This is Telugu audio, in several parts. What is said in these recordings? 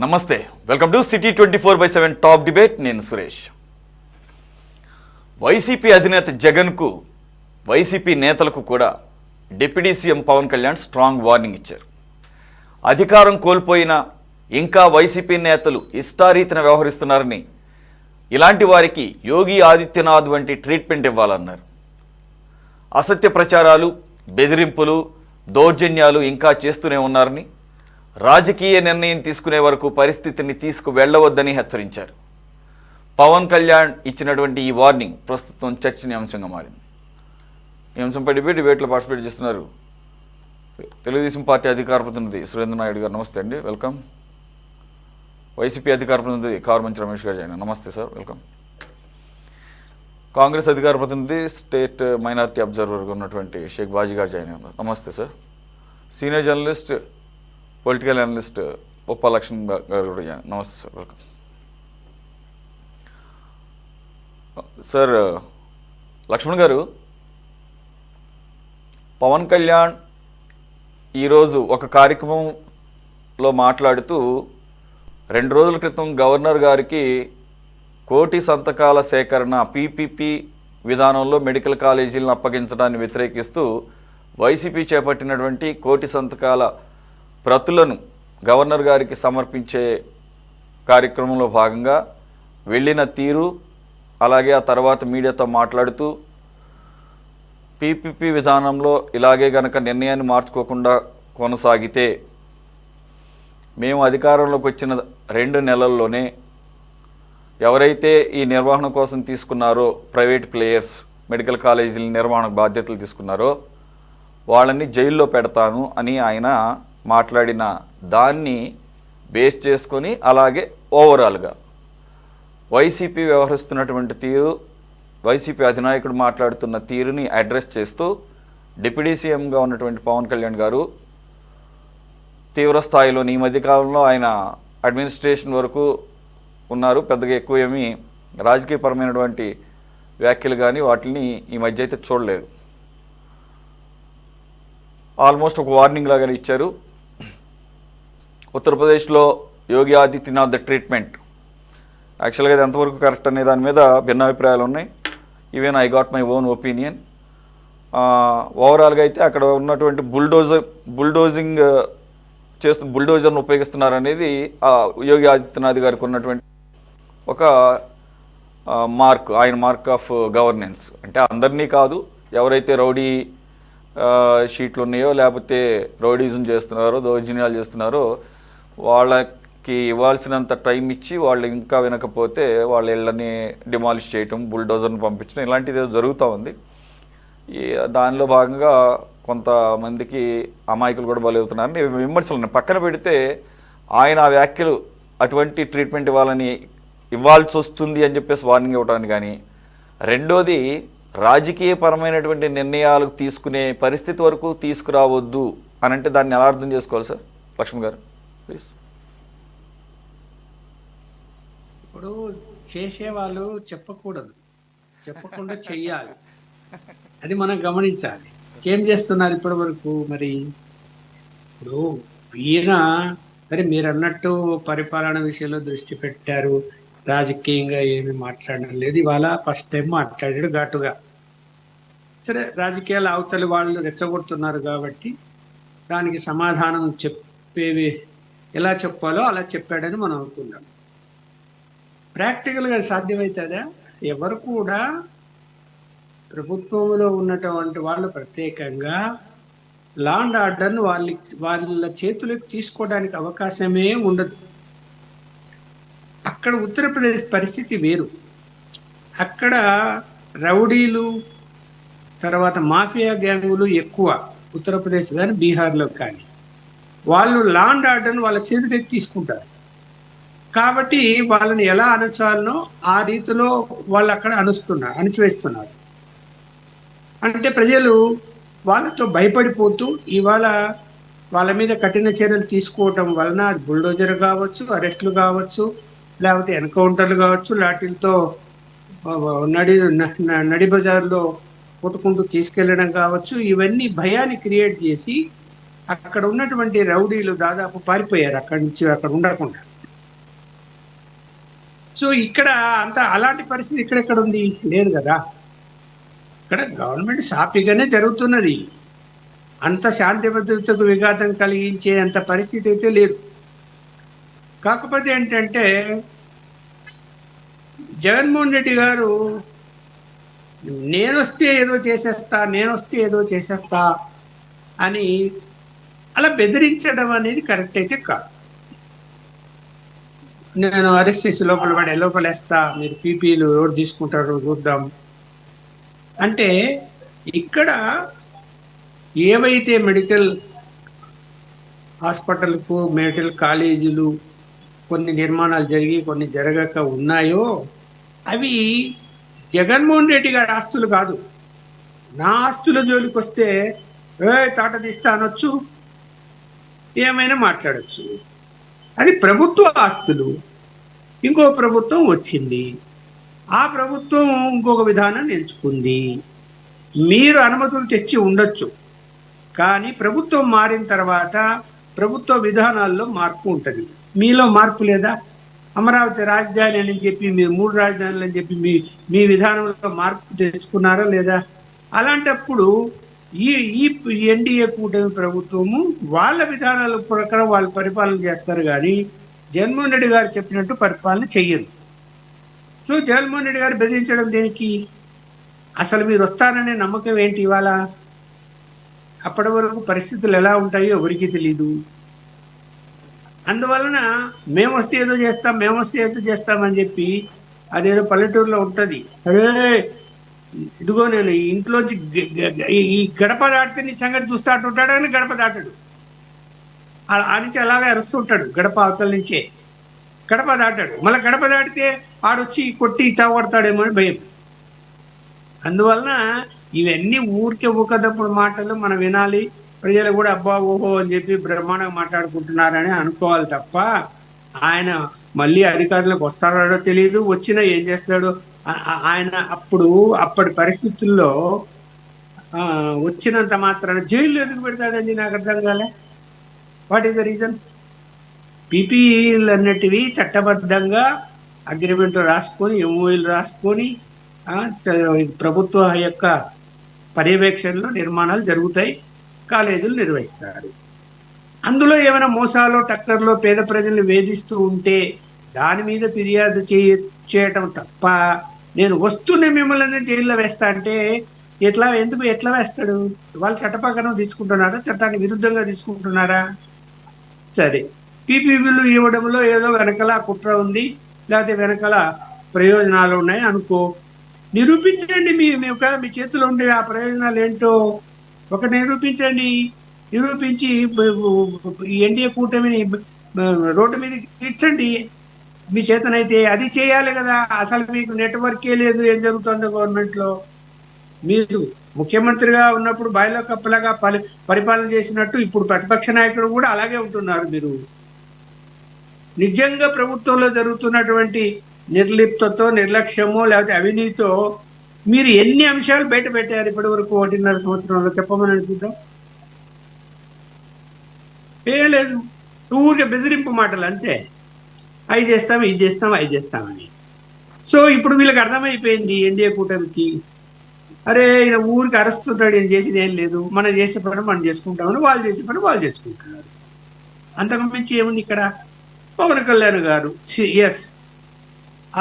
నమస్తే welcome to city 24/7 top debate. నేను సురేష్. వైసీపీ అధినేత జగన్కు వైసీపీ నేతలకు కూడా deputy CM Pawan Kalyan strong warning ఇచ్చారు. అధికారం కోల్పోయినా ఇంకా వైసీపీ నేతలు ఇష్టారీతిన వ్యవహరిస్తున్నారని, ఇలాంటి వారికి యోగి ఆదిత్యనాథ్ వంటి ట్రీట్మెంట్ ఇవ్వాలన్నారు. అసత్య ప్రచారాలు, బెదిరింపులు, దౌర్జన్యాలు ఇంకా చేస్తూనే ఉన్నారని, రాజకీయ నిర్ణయం తీసుకునే వరకు పరిస్థితిని తీసుకువెళ్లవద్దని హెచ్చరించారు. పవన్ కళ్యాణ్ ఇచ్చినటువంటి ఈ వార్నింగ్ ప్రస్తుతం చర్చనీయాంశంగా మారింది. ఈ అంశంపై డిబేట్లో పార్టిసిపేట్ చేస్తున్నారు తెలుగుదేశం పార్టీ అధికార ప్రతినిధి సురేంద్ర నాయుడు గారు. నమస్తే అండి, వెల్కమ్. వైసీపీ అధికార ప్రతినిధి కారుమంచి రమేష్ గారు జాయిన్. నమస్తే సార్, వెల్కమ్. కాంగ్రెస్ అధికార ప్రతినిధి స్టేట్ మైనారిటీ అబ్జర్వర్గా ఉన్నటువంటి షేక్ బాజీ గారు జాయిన్ అయ్యారు. నమస్తే sir. Senior journalist, political analyst Uppa Lakshman గారు కూడా జాయిన్. నమస్తే సార్, వెల్కమ్. సార్ లక్ష్మణ్ గారు, పవన్ కళ్యాణ్ ఈరోజు ఒక కార్యక్రమంలో మాట్లాడుతూ 2 రోజుల క్రితం గవర్నర్ గారికి కోటి సంతకాల సేకరణ పీపీపీ విధానంలో మెడికల్ కాలేజీలను అప్పగించడాన్ని వ్యతిరేకిస్తూ వైసీపీ చేపట్టినటువంటి కోటి సంతకాల ప్రతులను గవర్నర్ గారికి సమర్పించే కార్యక్రమంలో భాగంగా వెళ్ళిన తీరు, అలాగే ఆ తర్వాత మీడియాతో మాట్లాడుతూ పీపీపీ విధానంలో ఇలాగే గనక నిర్ణయాన్ని మార్చుకోకుండా కొనసాగితే మేము అధికారంలోకి వచ్చిన 2 నెలల్లోనే ఎవరైతే ఈ నిర్వహణ కోసం తీసుకున్నారో, ప్రైవేట్ ప్లేయర్స్ మెడికల్ కాలేజీల నిర్వహణ బాధ్యతలు తీసుకున్నారో వాళ్ళని జైల్లో పెడతాను అని ఆయన మాట్లాడిన దాన్ని బేస్ చేసుకొని, అలాగే ఓవరాల్గా వైసీపీ వ్యవహరిస్తున్నటువంటి తీరు, వైసీపీ అధినాయకుడు మాట్లాడుతున్న తీరుని అడ్రస్ చేస్తూ డిప్యూటీ సీఎంగా ఉన్నటువంటి పవన్ కళ్యాణ్ గారు తీవ్ర స్థాయిలో ఈ మధ్యకాలంలో ఆయన అడ్మినిస్ట్రేషన్ వరకు ఉన్నారు. పెద్దగా ఎక్కువ ఏమీ రాజకీయపరమైనటువంటి వ్యాఖ్యలు కానీ వాటిని ఈ మధ్య అయితే చూడలేదు. ఆల్మోస్ట్ ఒక వార్నింగ్ లాగానే ఇచ్చారు. ఉత్తరప్రదేశ్లో యోగి ఆదిత్యనాథ్ ట్రీట్మెంట్ యాక్చువల్గా ఇది ఎంతవరకు కరెక్ట్ అనే దాని మీద భిన్నాభిప్రాయాలు ఉన్నాయి. Even I got my own opinion. ఓవరాల్గా అయితే అక్కడ ఉన్నటువంటి బుల్డోజింగ్ బుల్డోజర్ను ఉపయోగిస్తున్నారు అనేది యోగి ఆదిత్యనాథ్ గారికి ఉన్నటువంటి ఒక మార్క్, ఆయన మార్క్ ఆఫ్ గవర్నెన్స్. అంటే అందరినీ కాదు, ఎవరైతే రౌడీ షీట్లు ఉన్నాయో, లేకపోతే రౌడీజం చేస్తున్నారో, దౌర్జన్యాలు చేస్తున్నారో వాళ్ళకి ఇవ్వాల్సినంత టైం ఇచ్చి వాళ్ళు ఇంకా వినకపోతే వాళ్ళ ఇళ్ళని డిమాలిష్ చేయటం, బుల్డోజర్ని పంపించడం, ఇలాంటిది జరుగుతూ ఉంది. దానిలో భాగంగా కొంతమందికి అమాయకులు కూడా బలవుతున్నారని విమర్శలు ఉన్నాయి. పక్కన పెడితే ఆయన ఆ వ్యాఖ్యలు అటువంటి ట్రీట్మెంట్ ఇవ్వాల్సి వస్తుంది అని చెప్పేసి వార్నింగ్ ఇవ్వడానికి కానీ, రెండోది రాజకీయపరమైనటువంటి నిర్ణయాలు తీసుకునే పరిస్థితి వరకు తీసుకురావద్దు అని అంటే దాన్ని ఎలా అర్థం చేసుకోవాలి సార్? లక్ష్మణ్ గారు ప్లీజ్. ఇప్పుడు చేసేవాళ్ళు చెప్పకూడదు, చెప్పకుండా చెయ్యాలి, అది మనం గమనించాలి. ఏం చేస్తున్నారు ఇప్పటి వరకు? మరి ఇప్పుడు ఈయన సరే మీరు అన్నట్టు పరిపాలన విషయంలో దృష్టి పెట్టారు, రాజకీయంగా ఏమి మాట్లాడడం లేదు. ఇవాళ ఫస్ట్ టైం మాట్లాడాడు ఘాటుగా. సరే, రాజకీయాలు అవతలి వాళ్ళు రెచ్చగొడుతున్నారు కాబట్టి దానికి సమాధానం చెప్పేవి ఎలా చెప్పాలో అలా చెప్పాడని మనం అనుకుందాం. ప్రాక్టికల్గా సాధ్యమవుతుందా? ఎవరు కూడా ప్రభుత్వంలో ఉన్నటువంటి వాళ్ళు ప్రత్యేకంగా లా అండ్ ఆర్డర్ను వాళ్ళ చేతులకు తీసుకోవడానికి అవకాశమే ఉండదు. అక్కడ ఉత్తరప్రదేశ్ పరిస్థితి వేరు. అక్కడ రౌడీలు, తర్వాత మాఫియా గ్యాంగులు ఎక్కువ, ఉత్తరప్రదేశ్ కానీ బీహార్లో కానీ. వాళ్ళు లా అండ్ ఆర్డర్ను వాళ్ళ చేతులకు తీసుకుంటారు కాబట్టి వాళ్ళని ఎలా అణచాలనో ఆ రీతిలో వాళ్ళు అక్కడ అణచివేస్తున్నారు. అంటే ప్రజలు వాళ్ళతో భయపడిపోతూ ఇవాళ వాళ్ళ మీద కఠిన చర్యలు తీసుకోవటం వలన బుల్డోజర్ కావచ్చు, అరెస్టులు కావచ్చు, లేకపోతే ఎన్కౌంటర్లు కావచ్చు, లాఠీలతో నడి బజార్లో కొట్టుకుంటూ తీసుకెళ్లడం కావచ్చు, ఇవన్నీ భయాన్ని క్రియేట్ చేసి అక్కడ ఉన్నటువంటి రౌడీలు దాదాపు పారిపోయారు అక్కడి నుంచి, అక్కడ ఉండకుండా. సో ఇక్కడ అంత అలాంటి పరిస్థితి ఇక్కడెక్కడ ఉంది? లేదు కదా. ఇక్కడ గవర్నమెంట్ సాఫీగానే జరుగుతున్నది. అంత శాంతి భద్రతకు విఘాతం కలిగించే అంత పరిస్థితి అయితే లేదు. కాకపోతే ఏంటంటే జగన్మోహన్ రెడ్డి గారు నేనొస్తే ఏదో చేసేస్తా, నేనొస్తే ఏదో చేసేస్తా అని అలా బెదిరించడం అనేది కరెక్ట్ అయితే కాదు. నేను అరెస్ట్ చేసి లోపలేస్తా, మీరు పీపీలు ఎవరు తీసుకుంటారో చూద్దాం అంటే, ఇక్కడ ఏవైతే మెడికల్ హాస్పిటల్కు మెడికల్ కాలేజీలు కొన్ని నిర్మాణాలు జరిగి కొన్ని జరగక ఉన్నాయో అవి జగన్మోహన్ రెడ్డి గారి ఆస్తులు కాదు. నా ఆస్తుల జోలికి వస్తే తాట తీస్తా అనొచ్చు, ఏమైనా మాట్లాడచ్చు. అది ప్రభుత్వ ఆస్తులు. ఇంకో ప్రభుత్వం వచ్చింది, ఆ ప్రభుత్వం ఇంకొక విధానం ఎంచుకుంది. మీరు అనుమతులు తెచ్చి ఉండొచ్చు, కానీ ప్రభుత్వం మారిన తర్వాత ప్రభుత్వ విధానాల్లో మార్పు ఉంటుంది. మీలో మార్పు లేదా? అమరావతి రాజధాని అని చెప్పి మీరు 3 రాజధానులు అని చెప్పి మీ విధానంలో మార్పు తెచ్చుకున్నారా లేదా? అలాంటప్పుడు ఈ ఎన్డీఏ కూటమి ప్రభుత్వము వాళ్ళ విధానాల ప్రకారం వాళ్ళు పరిపాలన చేస్తారు, కానీ జగన్మోహన్ రెడ్డి గారు చెప్పినట్టు పరిపాలన చెయ్యరు. సో జగన్మోహన్ రెడ్డి గారు బెదిరించడం దేనికి? అసలు మీరు వస్తారనే నమ్మకం ఏంటి ఇవాళ? అప్పటి వరకు పరిస్థితులు ఎలా ఉంటాయో ఎవరికి తెలీదు. అందువలన మేము వస్తే ఏదో చేస్తామని చెప్పి అదేదో పల్లెటూరులో ఉంటుంది, అరే ఇదిగో నేను ఇంట్లోంచి ఈ గడప దాటితే నీ సంగతి చూస్తా అంటుంటాడు, అని గడప దాటాడు. ఆ నుంచి అలాగే అరుస్తుంటాడు, గడప అవతల నుంచే గడప దాటాడు. మళ్ళీ గడప దాటితే ఆడొచ్చి కొట్టి చావడతాడేమో అని భయం. అందువలన ఇవన్నీ ఊకదప్పుడు మాటలు మనం వినాలి. ప్రజలు కూడా అబ్బా ఓహో అని చెప్పి బ్రహ్మాండంగా మాట్లాడుకుంటున్నారని అనుకోవాలి తప్ప, ఆయన మళ్ళీ అధికారులకు వస్తాడో తెలియదు, వచ్చినా ఏం చేస్తాడో ఆయన. అప్పటి పరిస్థితుల్లో వచ్చినంత మాత్రాన జైల్లో ఎందుకు పెడతాడండి? నాకు అర్థం కాలే. What is the reason? పీపీఈలు అన్నటివి చట్టబద్ధంగా అగ్రిమెంట్ రాసుకొని, ఎంఓఈలు రాసుకొని ప్రభుత్వ యొక్క పర్యవేక్షణలో నిర్మాణాలు జరుగుతాయి, కాలేజీలు నిర్వహిస్తారు. అందులో ఏమైనా మోసాలో టక్కర్లో పేద ప్రజల్ని వేధిస్తూ ఉంటే దాని మీద ఫిర్యాదు చేయటం తప్ప, నేను వస్తూనే మిమ్మల్ని జైల్లో వేస్తా అంటే ఎట్లా వేస్తాడు? వాళ్ళు చట్ట ప్రకారం తీసుకుంటున్నారా, చట్టానికి విరుద్ధంగా తీసుకుంటున్నారా? సరే, పీపీపీలు ఇవ్వడంలో ఏదో వెనకాల కుట్ర ఉంది, లేకపోతే వెనకాల ప్రయోజనాలు ఉన్నాయి అనుకో, నిరూపించండి. మీ చేతిలో ఉండే ఆ ప్రయోజనాలు ఏంటో ఒకటి నిరూపించి ఎన్డీఏ కూటమిని రోడ్డు మీద తీర్చండి. మీ చేతనైతే అది చేయాలి కదా. అసలు మీకు నెట్వర్కే లేదు ఏం జరుగుతుందో గవర్నమెంట్లో. మీరు ముఖ్యమంత్రిగా ఉన్నప్పుడు బాయిలో కప్పలాగా పరిపాలన చేసినట్టు ఇప్పుడు ప్రతిపక్ష నాయకుడు కూడా అలాగే ఉంటున్నారు. మీరు నిజంగా ప్రభుత్వంలో జరుగుతున్నటువంటి నిర్లిప్తతో, నిర్లక్ష్యమో లేకపోతే అవినీతితో మీరు ఎన్ని అంశాలు బయట పెట్టారు ఇప్పటి వరకు 1.5 సంవత్సరంలో? చెప్పమని చూద్దాం. లేదు, ఊరికే బెదిరింపు మాటలు అంతే. అవి చేస్తామని. సో ఇప్పుడు వీళ్ళకి అర్థమైపోయింది ఎన్డీఏ కూటమికి, అరే ఈయన ఊరికి అరుస్తుంటాడు, ఈయన చేసేది ఏం లేదు, మనం చేసే పని మనం చేసుకుంటామని వాళ్ళు చేసే పని వాళ్ళు చేసుకుంటున్నారు. అంతకు మించి ఏముంది ఇక్కడ? పవన్ కళ్యాణ్ గారు ఎస్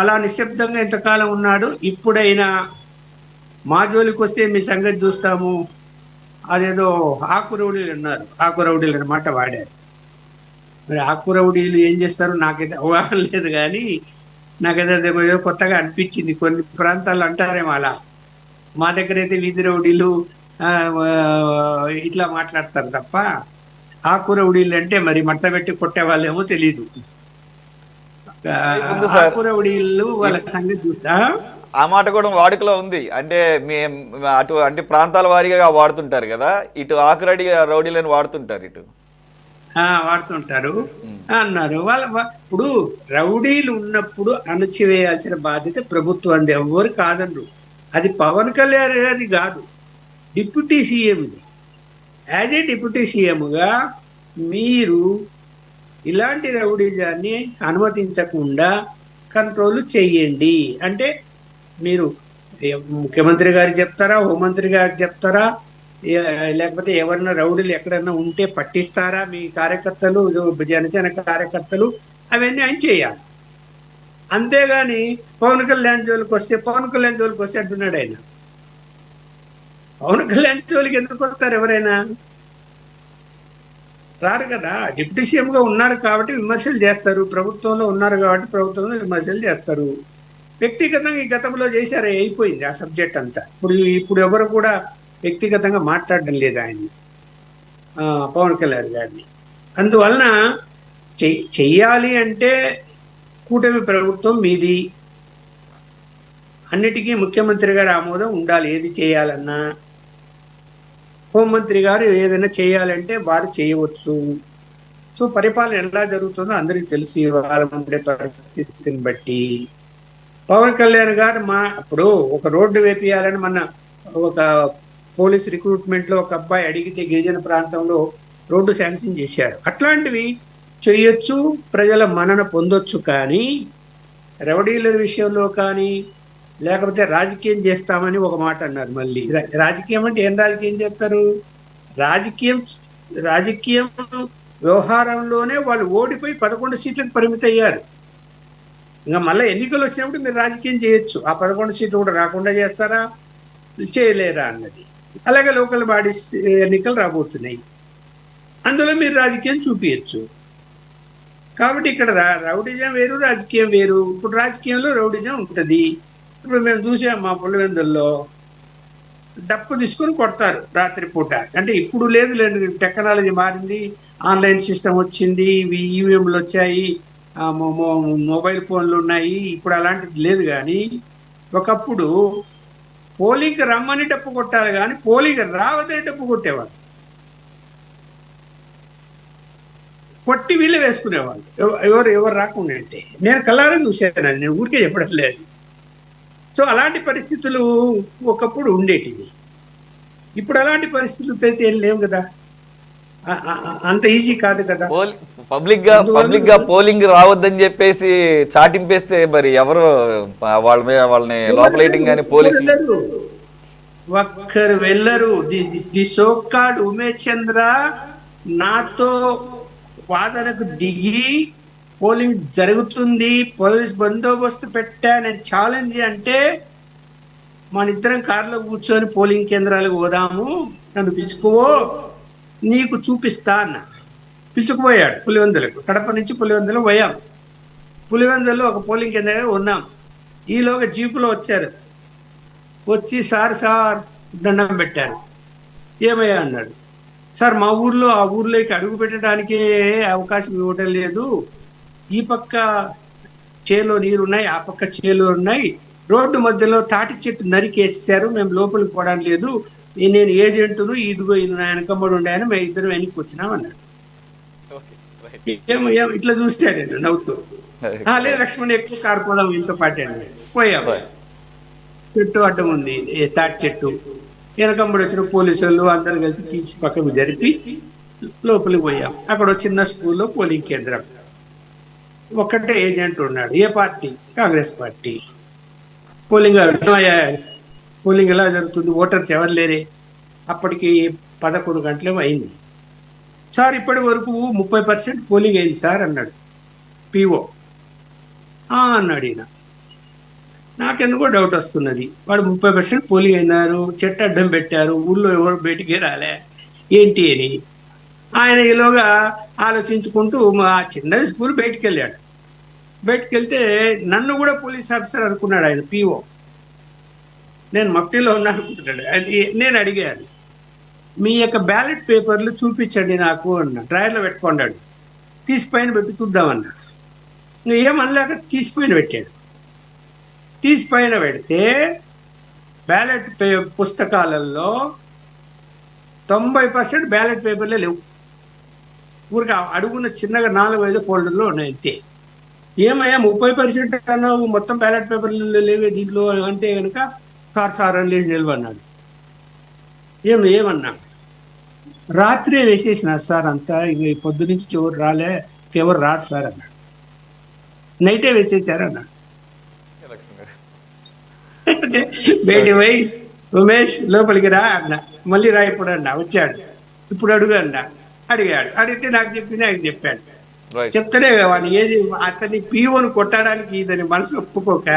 అలా నిశ్శబ్దంగా ఎంతకాలం ఉన్నాడు, ఇప్పుడైనా మా జోలికి వస్తే మీ సంగతి చూస్తాము. అదేదో ఆకురౌడీలు అన్నారు, ఆకురౌడీలు అన్నమాట వాడారు. మరి ఆకురౌడీలు ఏం చేస్తారు నాకైతే అవగాహన లేదు, కానీ నాకైతే ఏదో కొత్తగా అనిపించింది. కొన్ని ప్రాంతాల్లో అంటారేమో అలా. మా దగ్గర అయితే వీధి రౌడీలు ఇట్లా మాట్లాడతారు తప్ప ఆకురౌడీలు అంటే మరి మట్ట పెట్టి కొట్టే వాళ్ళేమో తెలీదు. ఆకురౌడీలు వాళ్ళ సంగతి చూస్తా. ఆ మాట కూడా వాడుకలో ఉంది. అంటే అటు అంటే ప్రాంతాల వారీగా వాడుతుంటారు కదా, ఇటు ఆకురడి రౌడీలను వాడుతుంటారు, ఇటు వాడుతుంటారు అన్నారు. ఇప్పుడు రౌడీలు ఉన్నప్పుడు అణచివేయాల్సిన బాధ్యత ప్రభుత్వం అంది, ఎవరు కాదన్నారు. అది పవన్ కళ్యాణ్ గారిది కాదు, డిప్యూటీ సీఎంది. యాజ్ ఏ డిప్యూటీ సీఎంగా మీరు ఇలాంటి రౌడీజాన్ని అనుమతించకుండా కంట్రోల్ చెయ్యండి అంటే మీరు ముఖ్యమంత్రి గారికి చెప్తారా, హోంమంత్రి గారికి చెప్తారా, లేకపోతే ఎవరైనా రౌడీలు ఎక్కడన్నా ఉంటే పట్టిస్తారా మీ కార్యకర్తలు, జనసేన కార్యకర్తలు, అవన్నీ ఆయన చేయాలి. అంతేగాని పవన్ కళ్యాణ్ జోలికి వస్తే అంటున్నాడు ఆయన. పవన్ కళ్యాణ్ జోలికి ఎందుకు వస్తారు ఎవరైనా? రారు కదా. డిప్యూటీ సీఎం గా ఉన్నారు కాబట్టి విమర్శలు చేస్తారు, ప్రభుత్వంలో ఉన్నారు కాబట్టి ప్రభుత్వంలో విమర్శలు చేస్తారు. వ్యక్తిగతంగా ఈ గతంలో చేశారు, అయిపోయింది ఆ సబ్జెక్ట్ అంతా. ఇప్పుడు ఎవరు కూడా వ్యక్తిగతంగా మాట్లాడడం లేదు ఆయన్ని, పవన్ కళ్యాణ్ గారిని. అందువలన చెయ్యాలి అంటే కూటమి ప్రభుత్వం మీది, అన్నిటికీ ముఖ్యమంత్రి గారి ఆమోదం ఉండాలి ఏది చేయాలన్నా. హోంమంత్రి గారు ఏదైనా చేయాలంటే వారు చేయవచ్చు. సో పరిపాలన ఎలా జరుగుతుందో అందరికీ తెలిసి వాళ్ళ ఉండే పరిస్థితిని బట్టి పవన్ కళ్యాణ్ గారు అప్పుడు ఒక రోడ్డు వేపియాలని మన ఒక పోలీస్ రిక్రూట్మెంట్ లో ఒక అబ్బాయి అడిగితే గిరిజన ప్రాంతంలో రోడ్డు శాంక్షన్ చేశారు. అట్లాంటివి చేయొచ్చు, ప్రజల మన్నన పొందొచ్చు. కానీ రౌడీల విషయంలో కానీ, లేకపోతే రాజకీయం చేస్తామని ఒక మాట అన్నారు. మళ్ళీ రాజకీయం అంటే ఏం రాజకీయం చేస్తారు? రాజకీయం వ్యవహారంలోనే వాళ్ళు ఓడిపోయి 11 సీట్లకు పరిమితి అయ్యారు. ఇంకా మళ్ళీ ఎన్నికలు వచ్చినప్పుడు మీరు రాజకీయం చేయొచ్చు. ఆ 11 సీట్లు కూడా రాకుండా చేస్తారా, చేయలేరా అన్నది. అలాగే లోకల్ బాడీస్ ఎన్నికలు రాబోతున్నాయి, అందులో మీరు రాజకీయం చూపించచ్చు. కాబట్టి ఇక్కడ రౌడిజం వేరు, రాజకీయం వేరు. ఇప్పుడు రాజకీయంలో రౌడిజం ఉంటుంది. ఇప్పుడు మేము చూసాం మా పులివెందుల్లో డప్పు తీసుకుని కొడతారు రాత్రిపూట. అంటే ఇప్పుడు లేదు, టెక్నాలజీ మారింది, ఆన్లైన్ సిస్టమ్ వచ్చింది, ఈవీఎంలు వచ్చాయి, మొబైల్ ఫోన్లు ఉన్నాయి. ఇప్పుడు అలాంటిది లేదు. కానీ ఒకప్పుడు పోలింగ్కి రమ్మని డప్పు కొట్టాలి, కానీ పోలింగ్ రావదే డప్పు కొట్టేవాళ్ళు, కొట్టి వీళ్ళే వేసుకునేవాళ్ళు ఎవరు రాకుండా. అంటే నేను కళ్ళారని చూసాను, నేను ఊరికే చెప్పడం లేదు. సో అలాంటి పరిస్థితులు ఒకప్పుడు ఉండేటివి. ఇప్పుడు అలాంటి పరిస్థితులు అయితే ఏం లేవు కదా, అంత ఈజీ కాదు కదా. పబ్లిక్ గా పోలింగ్ రావద్దని చెప్పేసి చాటింపేస్తే మరి ఎవరు వాళ్ళని లోపలేయటం కానీ పోలీసులు ఒక్కరు వెళ్ళరు. ది సోకాల్డ్ ఉమేష్ చంద్ర నాతో వాదనకు దిగి పోలింగ్ జరుగుతుంది, పోలీస్ బందోబస్తు పెట్టా, నేను ఛాలెంజ్ అంటే మన ఇద్దరం కారులో కూర్చొని పోలింగ్ కేంద్రాలకు పోదాము, నన్ను పిలుచుకోవో, నీకు చూపిస్తా అన్న. పిలుచుకుపోయాడు పులివెందులకు. కడప నుంచి పులివెందులు పోయాం. పులివెందుల్లో ఒక పోలింగ్ కేంద్రంగా ఉన్నాం. ఈలోగా జీపులో వచ్చారు. వచ్చి సార్ దండం పెట్టారు. ఏమయ్యా అన్నాడు. సార్ మా ఊర్లో ఆ ఊర్లోకి అడుగు పెట్టడానికే అవకాశం ఇవ్వటం లేదు, ఈ పక్క చేలో నీరున్నాయి, ఆ పక్క చేలు ఉన్నాయి, రోడ్డు మధ్యలో తాటి చెట్టు నరికేసారు, మేము లోపలికి పోవడానికి లేదు, నేను ఏజెంటును, ఇదిగో ఇది నా వెనకమ్మడు ఉండాయని మేము ఇద్దరం వెనక్కి వచ్చినాం అన్నాడు. ఏమో ఇట్లా చూస్తాడు నవ్వుతూ. లేదు లక్ష్మణ్ ఎక్కువ కాడిపోదాం ఇంతో పాటండి. పోయాము. చెట్టు అడ్డం ఉంది, తాటి చెట్టు. వెనకమ్మడి వచ్చిన పోలీసు వాళ్ళు అందరు కలిసి తీసి పక్కకు జరిపి లోపలికి పోయాం. అక్కడ చిన్న స్కూల్లో పోలింగ్ కేంద్రం. ఒక్కటే ఏజెంట్ ఉన్నాడు. ఏ పార్టీ? కాంగ్రెస్ పార్టీ. పోలింగ్ ఎలా జరుగుతుంది, ఓటర్స్ ఎవరు లేరే. అప్పటికి 11 గంటలేమో అయింది. సార్ ఇప్పటి వరకు 30% పోలింగ్ అయింది సార్ అన్నాడు పిఓ. అన్నాడు ఈయన. నాకెందుకో డౌట్ వస్తున్నది. వాడు 30% పోలింగ్ అయినారు, చెట్టు అడ్డం పెట్టారు, ఊళ్ళో ఎవరు బయటికి రాలే ఏంటి అని. ఆయన ఈలోగా ఆలోచించుకుంటూ మా చిన్న స్కూల్ బయటికి వెళ్ళాడు. బయటికి వెళ్తే నన్ను కూడా పోలీస్ ఆఫీసర్ అనుకున్నాడు ఆయన పిఓ. నేను మఫ్టీలో ఉన్నా అనుకుంటున్నాడు. నేను అడిగాను, మీ యొక్క బ్యాలెట్ పేపర్లు చూపించండి నాకు అన్నా. డ్రాయర్లో పెట్టుకున్నాడు. తీసి పైన పెట్టి చూద్దామన్నా. ఇంకా ఏమనలేక తీసి పైన పెట్టాడు. తీసి పైన పెడితే బ్యాలెట్ పుస్తకాలలో 90% బ్యాలెట్ పేపర్లే లేవు. ఊరికి అడుగున్న చిన్నగా 4-5 ఫోల్డర్లో ఉన్నాయి అంతే. ఏమయ్యా 30% అన్నావు, మొత్తం బ్యాలెట్ పేపర్లు లేవే దీంట్లో అంటే కనుక సార్ అని లేచి నిలవన్నాడు. ఏమన్నా, రాత్రే వేసేసినారు సార్ అంతా, పొద్దు నుంచి ఎవరు రాలే, ఎవరు రారు సార్ అన్నాడు. నైటే వేసేసారు అన్నాడు. బయటికి ఓకే. పోయి ఉమేష్ లోపలికి రా అన్న. మళ్ళీ రా ఇప్పుడు అన్న. వచ్చాడు. ఇప్పుడు అడుగు అన్న. అడిగాడు. అడిగితే నాకు చెప్పింది ఆయన చెప్పాడు. రైట్. చెప్తేనే వాడి ఏజె అతని పీఓను కొట్టడానికి ఇతని మనసు ఒప్పుకోక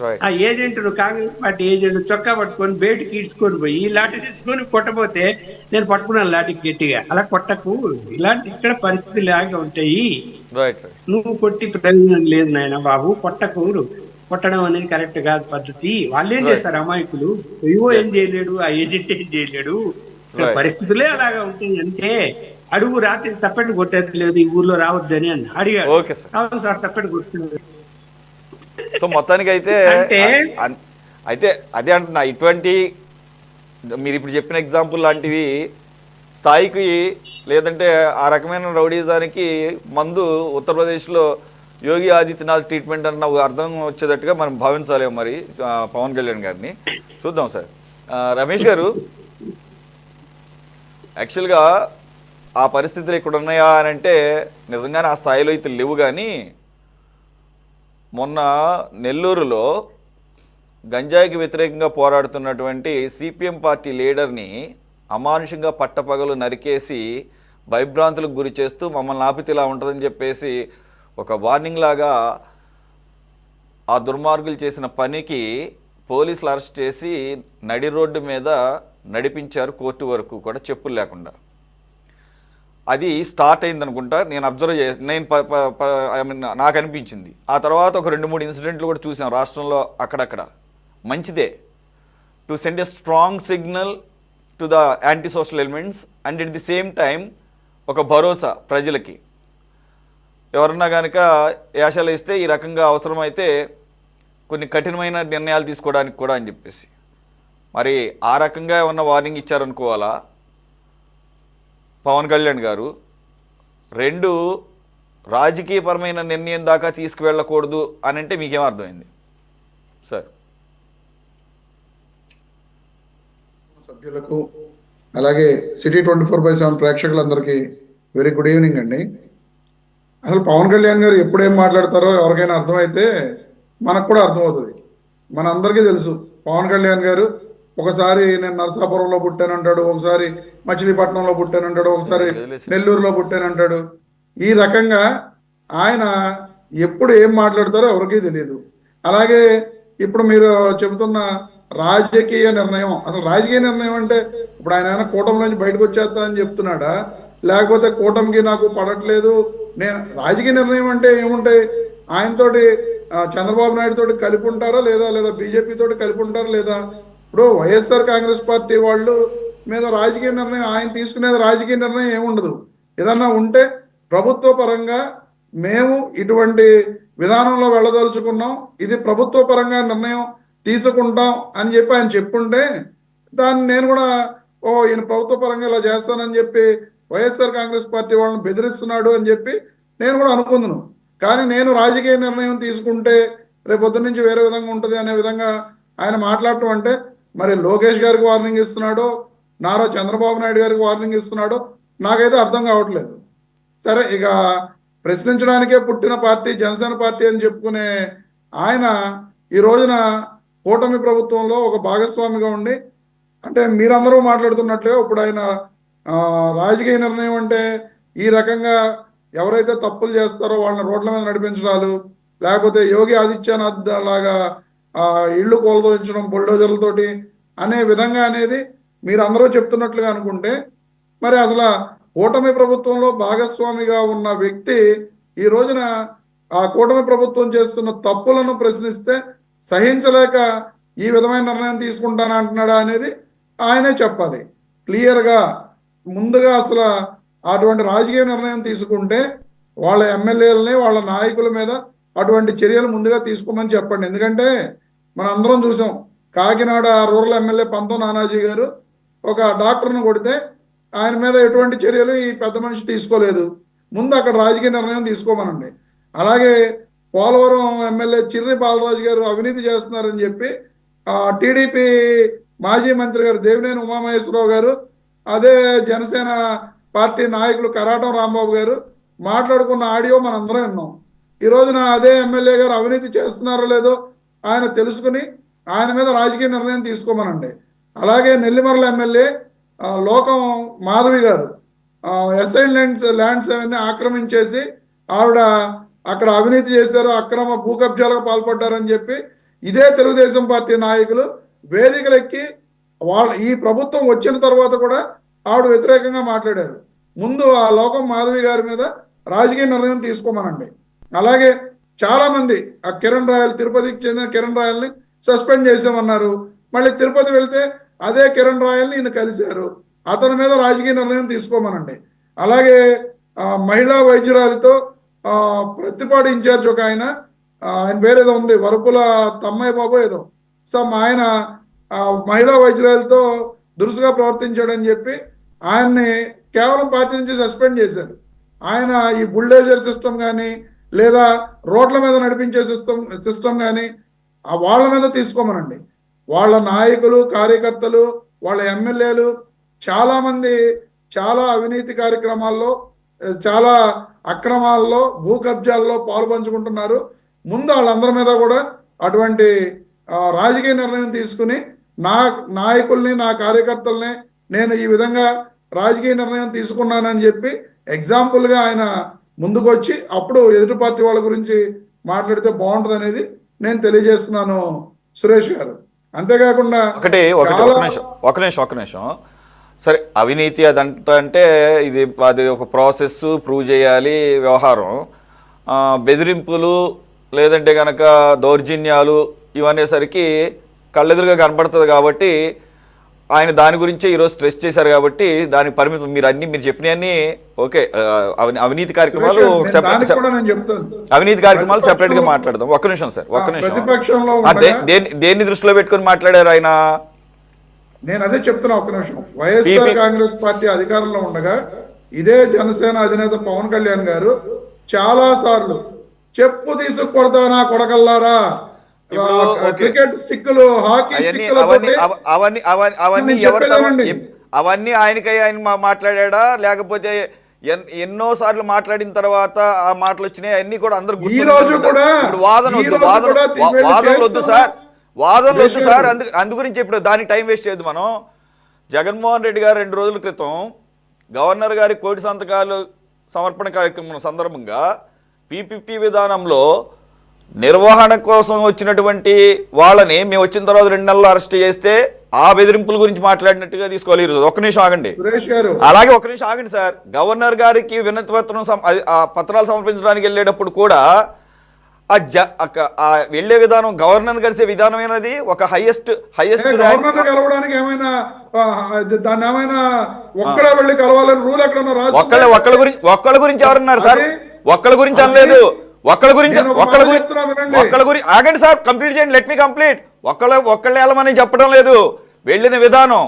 రైట్. ఆ ఏజెంట్ను కాంగ్రెస్ పార్టీ ఏజెంట్ చొక్కా పట్టుకొని బయటికి ఈడ్చుకొని పోయి ఈ లాఠీ తీసుకొని కొట్టబోతే నేను పట్టుకున్నాను లాఠీ గట్టిగా. అలా కొట్టకు, ఇలాంటి ఇక్కడ పరిస్థితి లాగా ఉంటాయి, రైట్. రైట్. నువ్వు కొట్టి ప్రయోజనం లేదు నాయన బాబు, కొట్టకు, కొట్టడం అనేది కరెక్ట్ కాదు పద్ధతి. వాళ్ళు ఏం రైట్. చేస్తారు అమాయకులు, ఏవో ఏం ఎస్. చేయలేడు, ఆ ఏజెంట్ ఏం చేయలేడు, ఇక్కడ రైట్. పరిస్థితులే అలాగా ఉంటాయి అంతే. అడుగు, రాత్రి తప్పటి కొట్టేది లేదు ఈ ఊర్లో రావద్దని అన్న. అడిగాడు. Okay sir. అవును సార్ తప్పటి కొట్టుకున్నాడు సో మొత్తానికి అయితే అంటే. అయితే అదే అంటున్నా, ఇటువంటి మీరు ఇప్పుడు చెప్పిన ఎగ్జాంపుల్ లాంటివి స్థాయికి లేదంటే ఆ రకమైన రౌడీజానికి మందు ఉత్తరప్రదేశ్లో యోగి ఆదిత్యనాథ్ ట్రీట్మెంట్ అన్న అర్థం వచ్చేటట్టుగా మనం భావించాలి మరి పవన్ కళ్యాణ్ గారిని. చూద్దాం సార్. రమేష్ గారు, యాక్చువల్గా ఆ పరిస్థితులు ఇక్కడ ఉన్నాయా అని అంటే నిజంగానే ఆ స్థాయిలో అయితే లేవు. కానీ మొన్న నెల్లూరులో గంజాయికి వ్యతిరేకంగా పోరాడుతున్నటువంటి సిపిఎం పార్టీ లీడర్ని అమానుషంగా పట్టపగలు నరికేసి భయభ్రాంతులకు గురి చేస్తూ మమ్మల్ని ఆపితే ఇలా ఉంటుందని చెప్పేసి ఒక వార్నింగ్ లాగా ఆ దుర్మార్గులు చేసిన పనికి పోలీసులు అరెస్ట్ చేసి నడి రోడ్డు మీద నడిపించారు కోర్టు వరకు కూడా, చెప్పులు లేకుండా. అది స్టార్ట్ అయింది అనుకుంటా, నేను అబ్జర్వ్ నాకు అనిపించింది. ఆ తర్వాత ఒక 2-3 ఇన్సిడెంట్లు కూడా చూసాం రాష్ట్రంలో అక్కడక్కడ. మంచిదే, to send a strong signal to the anti social elements and at the same time ఒక భరోసా ప్రజలకి. ఎవరన్నా కనుక యాశాలు ఇస్తే ఈ రకంగా అవసరమైతే కొన్ని కఠినమైన నిర్ణయాలు తీసుకోవడానికి కూడా అని చెప్పేసి, మరి ఆ రకంగా ఏమన్నా వార్నింగ్ ఇచ్చారనుకోవాలా పవన్ కళ్యాణ్ గారు? 2 రాజకీయపరమైన నిర్ణయం దాకా తీసుకువెళ్ళకూడదు అని అంటే మీకేం అర్థమైంది సార్? సభ్యులకు అలాగే సిటీ 24/7 ప్రేక్షకులందరికీ వెరీ గుడ్ ఈవినింగ్ అండి. అసలు పవన్ కళ్యాణ్ గారు ఎప్పుడేం మాట్లాడతారో ఎవరికైనా అర్థమైతే మనకు కూడా అర్థమవుతుంది. మన అందరికీ తెలుసు పవన్ కళ్యాణ్ గారు ఒకసారి నేను నరసాపురంలో పుట్టానంటాడు, ఒకసారి మచిలీపట్నంలో పుట్టానంటాడు, ఒకసారి నెల్లూరులో పుట్టానంటాడు. ఈ రకంగా ఆయన ఎప్పుడు ఏం మాట్లాడతారో ఎవరికీ తెలియదు. అలాగే ఇప్పుడు మీరు చెబుతున్న రాజకీయ నిర్ణయం, అసలు రాజకీయ నిర్ణయం అంటే ఇప్పుడు ఆయన కూటమి నుంచి బయటకు వచ్చేస్తా అని చెప్తున్నాడా, లేకపోతే కూటమికి నాకు పడట్లేదు నేను రాజకీయ నిర్ణయం అంటే ఏముంటాయి? ఆయనతోటి చంద్రబాబు నాయుడు తోటి కలిపి ఉంటారా లేదా బీజేపీ తోటి కలిపి ఉంటారా లేదా? ఇప్పుడు వైఎస్ఆర్ కాంగ్రెస్ పార్టీ వాళ్ళు మీద రాజకీయ నిర్ణయం ఆయన తీసుకునేది రాజకీయ నిర్ణయం ఏముండదు. ఏదన్నా ఉంటే ప్రభుత్వ పరంగా మేము ఇటువంటి విధానంలో వెళ్ళదలుచుకున్నాం, ఇది ప్రభుత్వ పరంగా నిర్ణయం తీసుకుంటాం అని చెప్పి ఆయన చెప్పుంటే దాన్ని నేను కూడా ఈయన ప్రభుత్వ పరంగా ఇలా చేస్తానని చెప్పి వైఎస్ఆర్ కాంగ్రెస్ పార్టీ వాళ్ళని బెదిరిస్తున్నాడు అని చెప్పి నేను కూడా అనుకుందును. కానీ నేను రాజకీయ నిర్ణయం తీసుకుంటే రేపు పొద్దున్న నుంచి వేరే విధంగా ఉంటుంది అనే విధంగా ఆయన మాట్లాడటం అంటే మరి లోకేష్ గారికి వార్నింగ్ ఇస్తున్నాడో నారా చంద్రబాబు నాయుడు గారికి వార్నింగ్ ఇస్తున్నాడో నాకైతే అర్థం కావట్లేదు. సరే, ఇక ప్రశ్నించడానికే పుట్టిన పార్టీ జనసేన పార్టీ అని చెప్పుకునే ఆయన ఈ రోజున కూటమి ప్రభుత్వంలో ఒక భాగస్వామిగా ఉండి, అంటే మీరందరూ మాట్లాడుతున్నట్లుగా ఇప్పుడు ఆయన రాజకీయ నిర్ణయం అంటే ఈ రకంగా ఎవరైతే తప్పులు చేస్తారో వాళ్ళని రోడ్ల మీద నడిపించడాలు, లేకపోతే యోగి ఆదిత్యనాథ్ లాగా ఇళ్ళు కోల్దోయించడం బుల్డోజర్లతోటి అనే విధంగా అనేది మీరందరూ చెప్తున్నట్లుగా అనుకుంటే, మరి అసలు కూటమి ప్రభుత్వంలో భాగస్వామిగా ఉన్న వ్యక్తి ఈ రోజున ఆ కూటమి ప్రభుత్వం చేస్తున్న తప్పులను ప్రశ్నిస్తే సహించలేక ఈ విధమైన నిర్ణయం తీసుకుంటానంటున్నాడా అనేది ఆయనే చెప్పాలి క్లియర్గా. ముందుగా అసలు అటువంటి రాజకీయ నిర్ణయం తీసుకుంటే వాళ్ళ ఎమ్మెల్యేలని వాళ్ళ నాయకుల మీద అటువంటి చర్యలు ముందుగా తీసుకోమని చెప్పండి. ఎందుకంటే మనం అందరం చూసాం, కాకినాడ రూరల్ ఎమ్మెల్యే పంతం నానాజీ గారు ఒక డాక్టర్ను కొడితే ఆయన మీద ఎటువంటి చర్యలు ఈ పెద్ద మనిషి తీసుకోలేదు. ముందు అక్కడ రాజకీయ నిర్ణయం తీసుకోమనండి. అలాగే పోలవరం ఎమ్మెల్యే చిర్రి బాలరాజు గారు అవినీతి చేస్తున్నారని చెప్పి టీడీపీ మాజీ మంత్రి గారు దేవినేని ఉమామహేశ్వరరావు గారు, అదే జనసేన పార్టీ నాయకులు కరాటం రాంబాబు గారు మాట్లాడుకున్న ఆడియో మనందరం విన్నాం. ఈ రోజున అదే ఎమ్మెల్యే గారు అవినీతి చేస్తున్నారో లేదో ఆయన తెలుసుకుని ఆయన మీద రాజకీయ నిర్ణయం తీసుకోమనండి. అలాగే నెల్లిమర్ల ఎమ్మెల్యే లోకం మాధవి గారు ఎస్ఐన్ ల్యాండ్స్ అవన్నీ ఆక్రమించేసి ఆవిడ అక్కడ అవినీతి చేశారు, అక్రమ భూ కబ్జాలకు పాల్పడ్డారని చెప్పి ఇదే తెలుగుదేశం పార్టీ నాయకులు వేదికలెక్కి ఈ ప్రభుత్వం వచ్చిన తర్వాత కూడా ఆవిడ వ్యతిరేకంగా మాట్లాడారు. ముందు ఆ లోకం మాధవి గారి మీద రాజకీయ నిర్ణయం తీసుకోమనండి. అలాగే చాలా మంది ఆ కిరణ్ రాయల్, తిరుపతికి చెందిన కిరణ్ రాయల్ని సస్పెండ్ చేసామన్నారు. మళ్ళీ తిరుపతి వెళ్తే అదే కిరణ్ రాయల్ని ఈయన కలిశారు. అతని మీద రాజకీయ నిర్ణయం తీసుకోమనండి. అలాగే మహిళా వైద్యురాలితో ప్రతిపాడు ఇన్ఛార్జ్ ఒక ఆయన పేరేదో ఉంది, వరపుల తమ్మయ్య బాబు ఏదో ఆయన మహిళా వైద్యురాలతో దురుసుగా ప్రవర్తించాడని చెప్పి ఆయన్ని కేవలం పార్టీ నుంచి సస్పెండ్ చేశారు. ఆయన ఈ బుల్డోజర్ సిస్టమ్ కానీ లేదా రోడ్ల మీద నడిపించే సిస్టమ్ కానీ వాళ్ళ మీద తీసుకోమనండి. వాళ్ళ నాయకులు, కార్యకర్తలు, వాళ్ళ ఎమ్మెల్యేలు చాలామంది చాలా అవినీతి కార్యక్రమాల్లో, చాలా అక్రమాల్లో, భూ కబ్జాల్లో పాల్పంచుకుంటున్నారు. ముందు వాళ్ళందరి మీద కూడా అటువంటి రాజకీయ నిర్ణయం తీసుకుని నా నాయకుల్ని, నా కార్యకర్తల్ని నేను ఈ విధంగా రాజకీయ నిర్ణయం తీసుకున్నానని చెప్పి ఎగ్జాంపుల్గా ఆయన ముందుకు వచ్చి అప్పుడు ఎదుటి పార్టీ వాళ్ళ గురించి మాట్లాడితే బాగుంటుంది అనేది నేను తెలియజేస్తున్నాను సురేష్ గారు. అంతేకాకుండా ఒక నిమిషం సరే, అవినీతి అదంతా అంటే అది ఒక ప్రాసెస్, ప్రూవ్ చేయాలి వ్యవహారం. బెదిరింపులు లేదంటే కనుక దౌర్జన్యాలు ఇవనేసరికి కళ్ళెదురుగా కనపడుతుంది. కాబట్టి ఆయన దాని గురించే ఈరోజు స్ట్రెస్ చేశారు. కాబట్టి దానికి పరిమితం మీరు చెప్పినవన్నీ ఓకే. అవినీతి కార్యక్రమాలు సెపరేట్ గా మాట్లాడదాం. ఒక్క నిమిషం సార్, ఒక్క నిమిషం. దేన్ని దృష్టిలో పెట్టుకొని మాట్లాడారు ఆయన? నేను అదే చెప్తున్నా, ఒక్క నిమిషం. వైఎస్ఆర్ కాంగ్రెస్ పార్టీ అధికారంలో ఉండగా ఇదే జనసేన అధినేత పవన్ కళ్యాణ్ గారు చాలా సార్లు చెప్పు తీసుకొడతానా కొడకల్లారా, క్రికెట్ స్టిక్కులు, హాకీ స్టిక్కులు, అవన్నీ ఆయన మాట్లాడా లేకపోతే ఎన్నో సార్లు మాట్లాడిన తర్వాత ఆ మాటలు వచ్చినాయి అన్ని కూడా అందరు ఈ రోజు కూడా వాదనలు వద్దు సార్. అందు గురించి ఇప్పుడు దానికి టైం వేస్ట్ చేయదు. మనం జగన్మోహన్ రెడ్డి గారు 2 రోజుల క్రితం గవర్నర్ గారి కోటి సంతకాలు సమర్పణ కార్యక్రమం సందర్భంగా PPP విధానంలో నిర్వహణ కోసం వచ్చినటువంటి వాళ్ళని మేము వచ్చిన తర్వాత 2 నెలలు అరెస్ట్ చేస్తే ఆ బెదిరింపుల గురించి మాట్లాడినట్టుగా తీసుకోవాలి. ఈరోజు ఒక్క నిమిషం ఆగండి. అలాగే ఒక్క నిమిషం ఆగండి సార్. గవర్నర్ గారికి వినతి పత్రాలు సమర్పించడానికి వెళ్ళేటప్పుడు కూడా వెళ్లే విధానం, గవర్నర్ కలిసే విధానమైనది ఒక హైయెస్ట్ కలవడానికి ఏమైనా దాన్ని ఏమైనా ఒక్కడే వెళ్ళి కలవాలని రూల్ ఎక్కడ? ఒక్కళ్ళ గురించి ఎవరన్నారు సార్? ఒక్కళ్ళ గురించి అనలేదు. ఒక్కళ్ళ గురించి ఆగండి సార్, కంప్లీట్ చేయండి. Let me complete. ఒక్కళ్ళు వెళ్ళమని చెప్పడం లేదు. వెళ్ళిన విధానం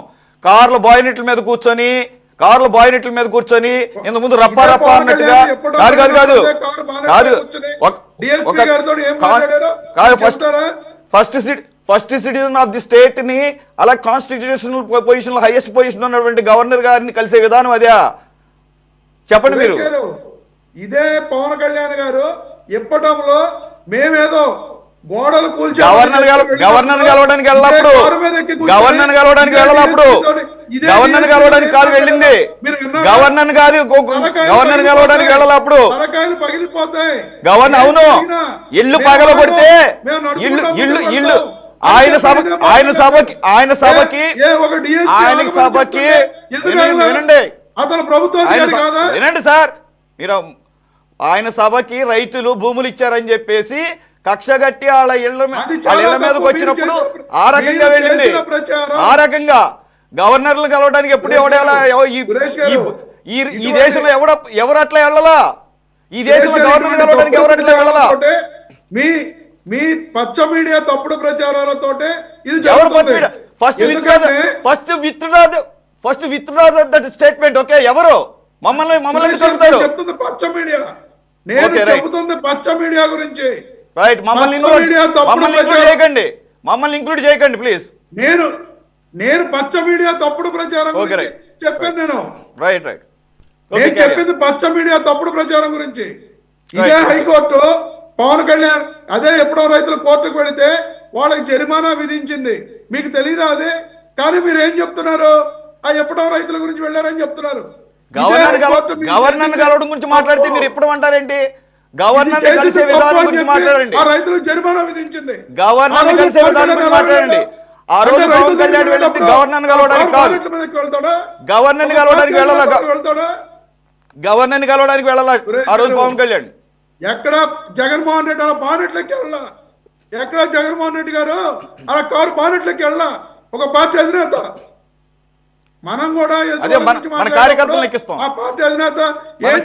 కార్ల బాయినెట్ల మీద కూర్చొని ఇంత ముందు రప్పా అన్నట్టుగా కాదు. First citizen of the state ని అలా కాన్స్టిట్యూషనల్ పొజిషన్ లో హైయెస్ట్ పొజిషన్ ఉన్నటువంటి గవర్నర్ గారిని కలిసే విధానం అదే? చెప్పండి మీరు. ఇదే పవన్ కళ్యాణ్ గారు ఇప్పటంలో మేమేదో గోడలు కూల్చి గవర్నర్ కలవడానికి కాదు వెళ్ళింది. గవర్నర్ కాదు, గవర్నర్ కలవడానికి వెళ్ళాలప్పుడు గవర్నర్ అవును ఇల్లు పగల కొడితే ఇల్లు ఆయన సభకి వినండి. అతను ప్రభుత్వం వినండి సార్, మీరు ఆయన సభకి రైతులు భూములు ఇచ్చారని చెప్పేసి కక్షగట్టి వాళ్ళ ఇళ్ల మీదకి వచ్చినప్పుడు ఆ రకంగా వెళ్ళింది. ఆ రకంగా గవర్నర్లు కలవడానికి ఎప్పుడు ఈ దేశంలో ఎవరు అట్లా వెళ్ళలా? ఈ దేశంలో గవర్నర్ కలవడానికి ఎవరు అట్లా వెళ్ళలా? మీ పచ్చ మీడియా తప్పుడు ప్రచారాలతోటే ఇది first withdraw that statement. Okay, ఎవరు మమ్మల్ని చెప్తుంది పచ్చ మీడియా. నేను చెబుతుంది పచ్చ మీడియా గురించి. రైట్, మమ్మల్ని ఇంక్లూడ్ చేయకండి ప్లీజ్. నేను పచ్చ మీడియా తప్పుడు ప్రచారం గురించి చెప్పాను. నేను చెప్పింది పచ్చ మీడియా తప్పుడు ప్రచారం గురించి. ఇదే హైకోర్టు పవన్ కళ్యాణ్ అదే ఎప్పుడో రైతులు కోర్టుకు వెళితే వాళ్ళకి జరిమానా విధించింది. మీకు తెలీదా అదే? కానీ మీరు ఏం చెప్తున్నారు? ఎప్పుడో రైతుల గురించి వెళ్ళారని చెప్తున్నారు. గవర్నర్ కలవడం గురించి మాట్లాడితే మీరు ఎప్పుడు అంటారేంటి? గవర్నర్ కలిసే విధానం గురించి మాట్లాడండి. ఆ రైతులకు జరిమానా విధించింది. గవర్నర్ కలిసే విధానం గురించి మాట్లాడండి. ఆ రోజు పవన్ కళ్యాణ్ వెళ్ళింది గవర్నర్ కలవడానికి కాదు. గవర్నర్ కలవడానికి వెళ్ళాల. గవర్నర్ కలవడానికి వెళ్ళాల ఆ రోజు పవన్ కళ్యాణ్. ఎక్కడ జగన్మోహన్ రెడ్డి అలా బానెట్లకి వెళ్ళా? ఎక్కడ జగన్మోహన్ రెడ్డి గారు అలా కారు బానెట్లకి వెళ్ళా? ఒక పార్టీ అధినేత. మనం కూడా మన కార్యకర్తలను ఎక్కిస్తాం. ఆ పార్టీ అధినేత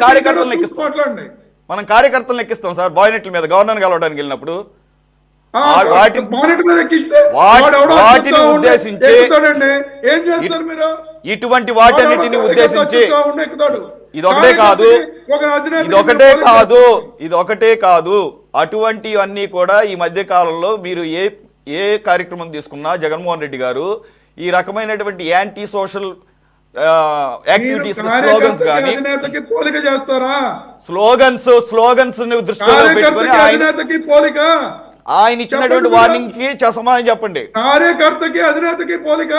కార్యకర్తలను ఎక్కిస్తాం. మాట్లాడండి. మనం కార్యకర్తలను ఎక్కిస్తాం సార్ బాయ్నెట్ల మీద గవర్నర్ కలవడానికి వెళ్ళినప్పుడు. వాటిని ఉద్దేశించి ఇటువంటి వాటన్నిటిని ఉద్దేశించి ఇదొకటే కాదు అటువంటివన్నీ కూడా ఈ మధ్య కాలంలో మీరు ఏ కార్యక్రమం తీసుకున్నా జగన్మోహన్ రెడ్డి గారు ఈ రకమైనటువంటి యాంటీ సోషల్ యాక్టివిటీస్ స్లోగన్స్ కానీ స్లోగన్స్ దృష్టిలో పెట్టుకొని ఆయన ఇచ్చినటువంటి వార్నింగ్ కి సమాధానం చెప్పండి. కార్యకర్తకి అధినేతకి పోలిక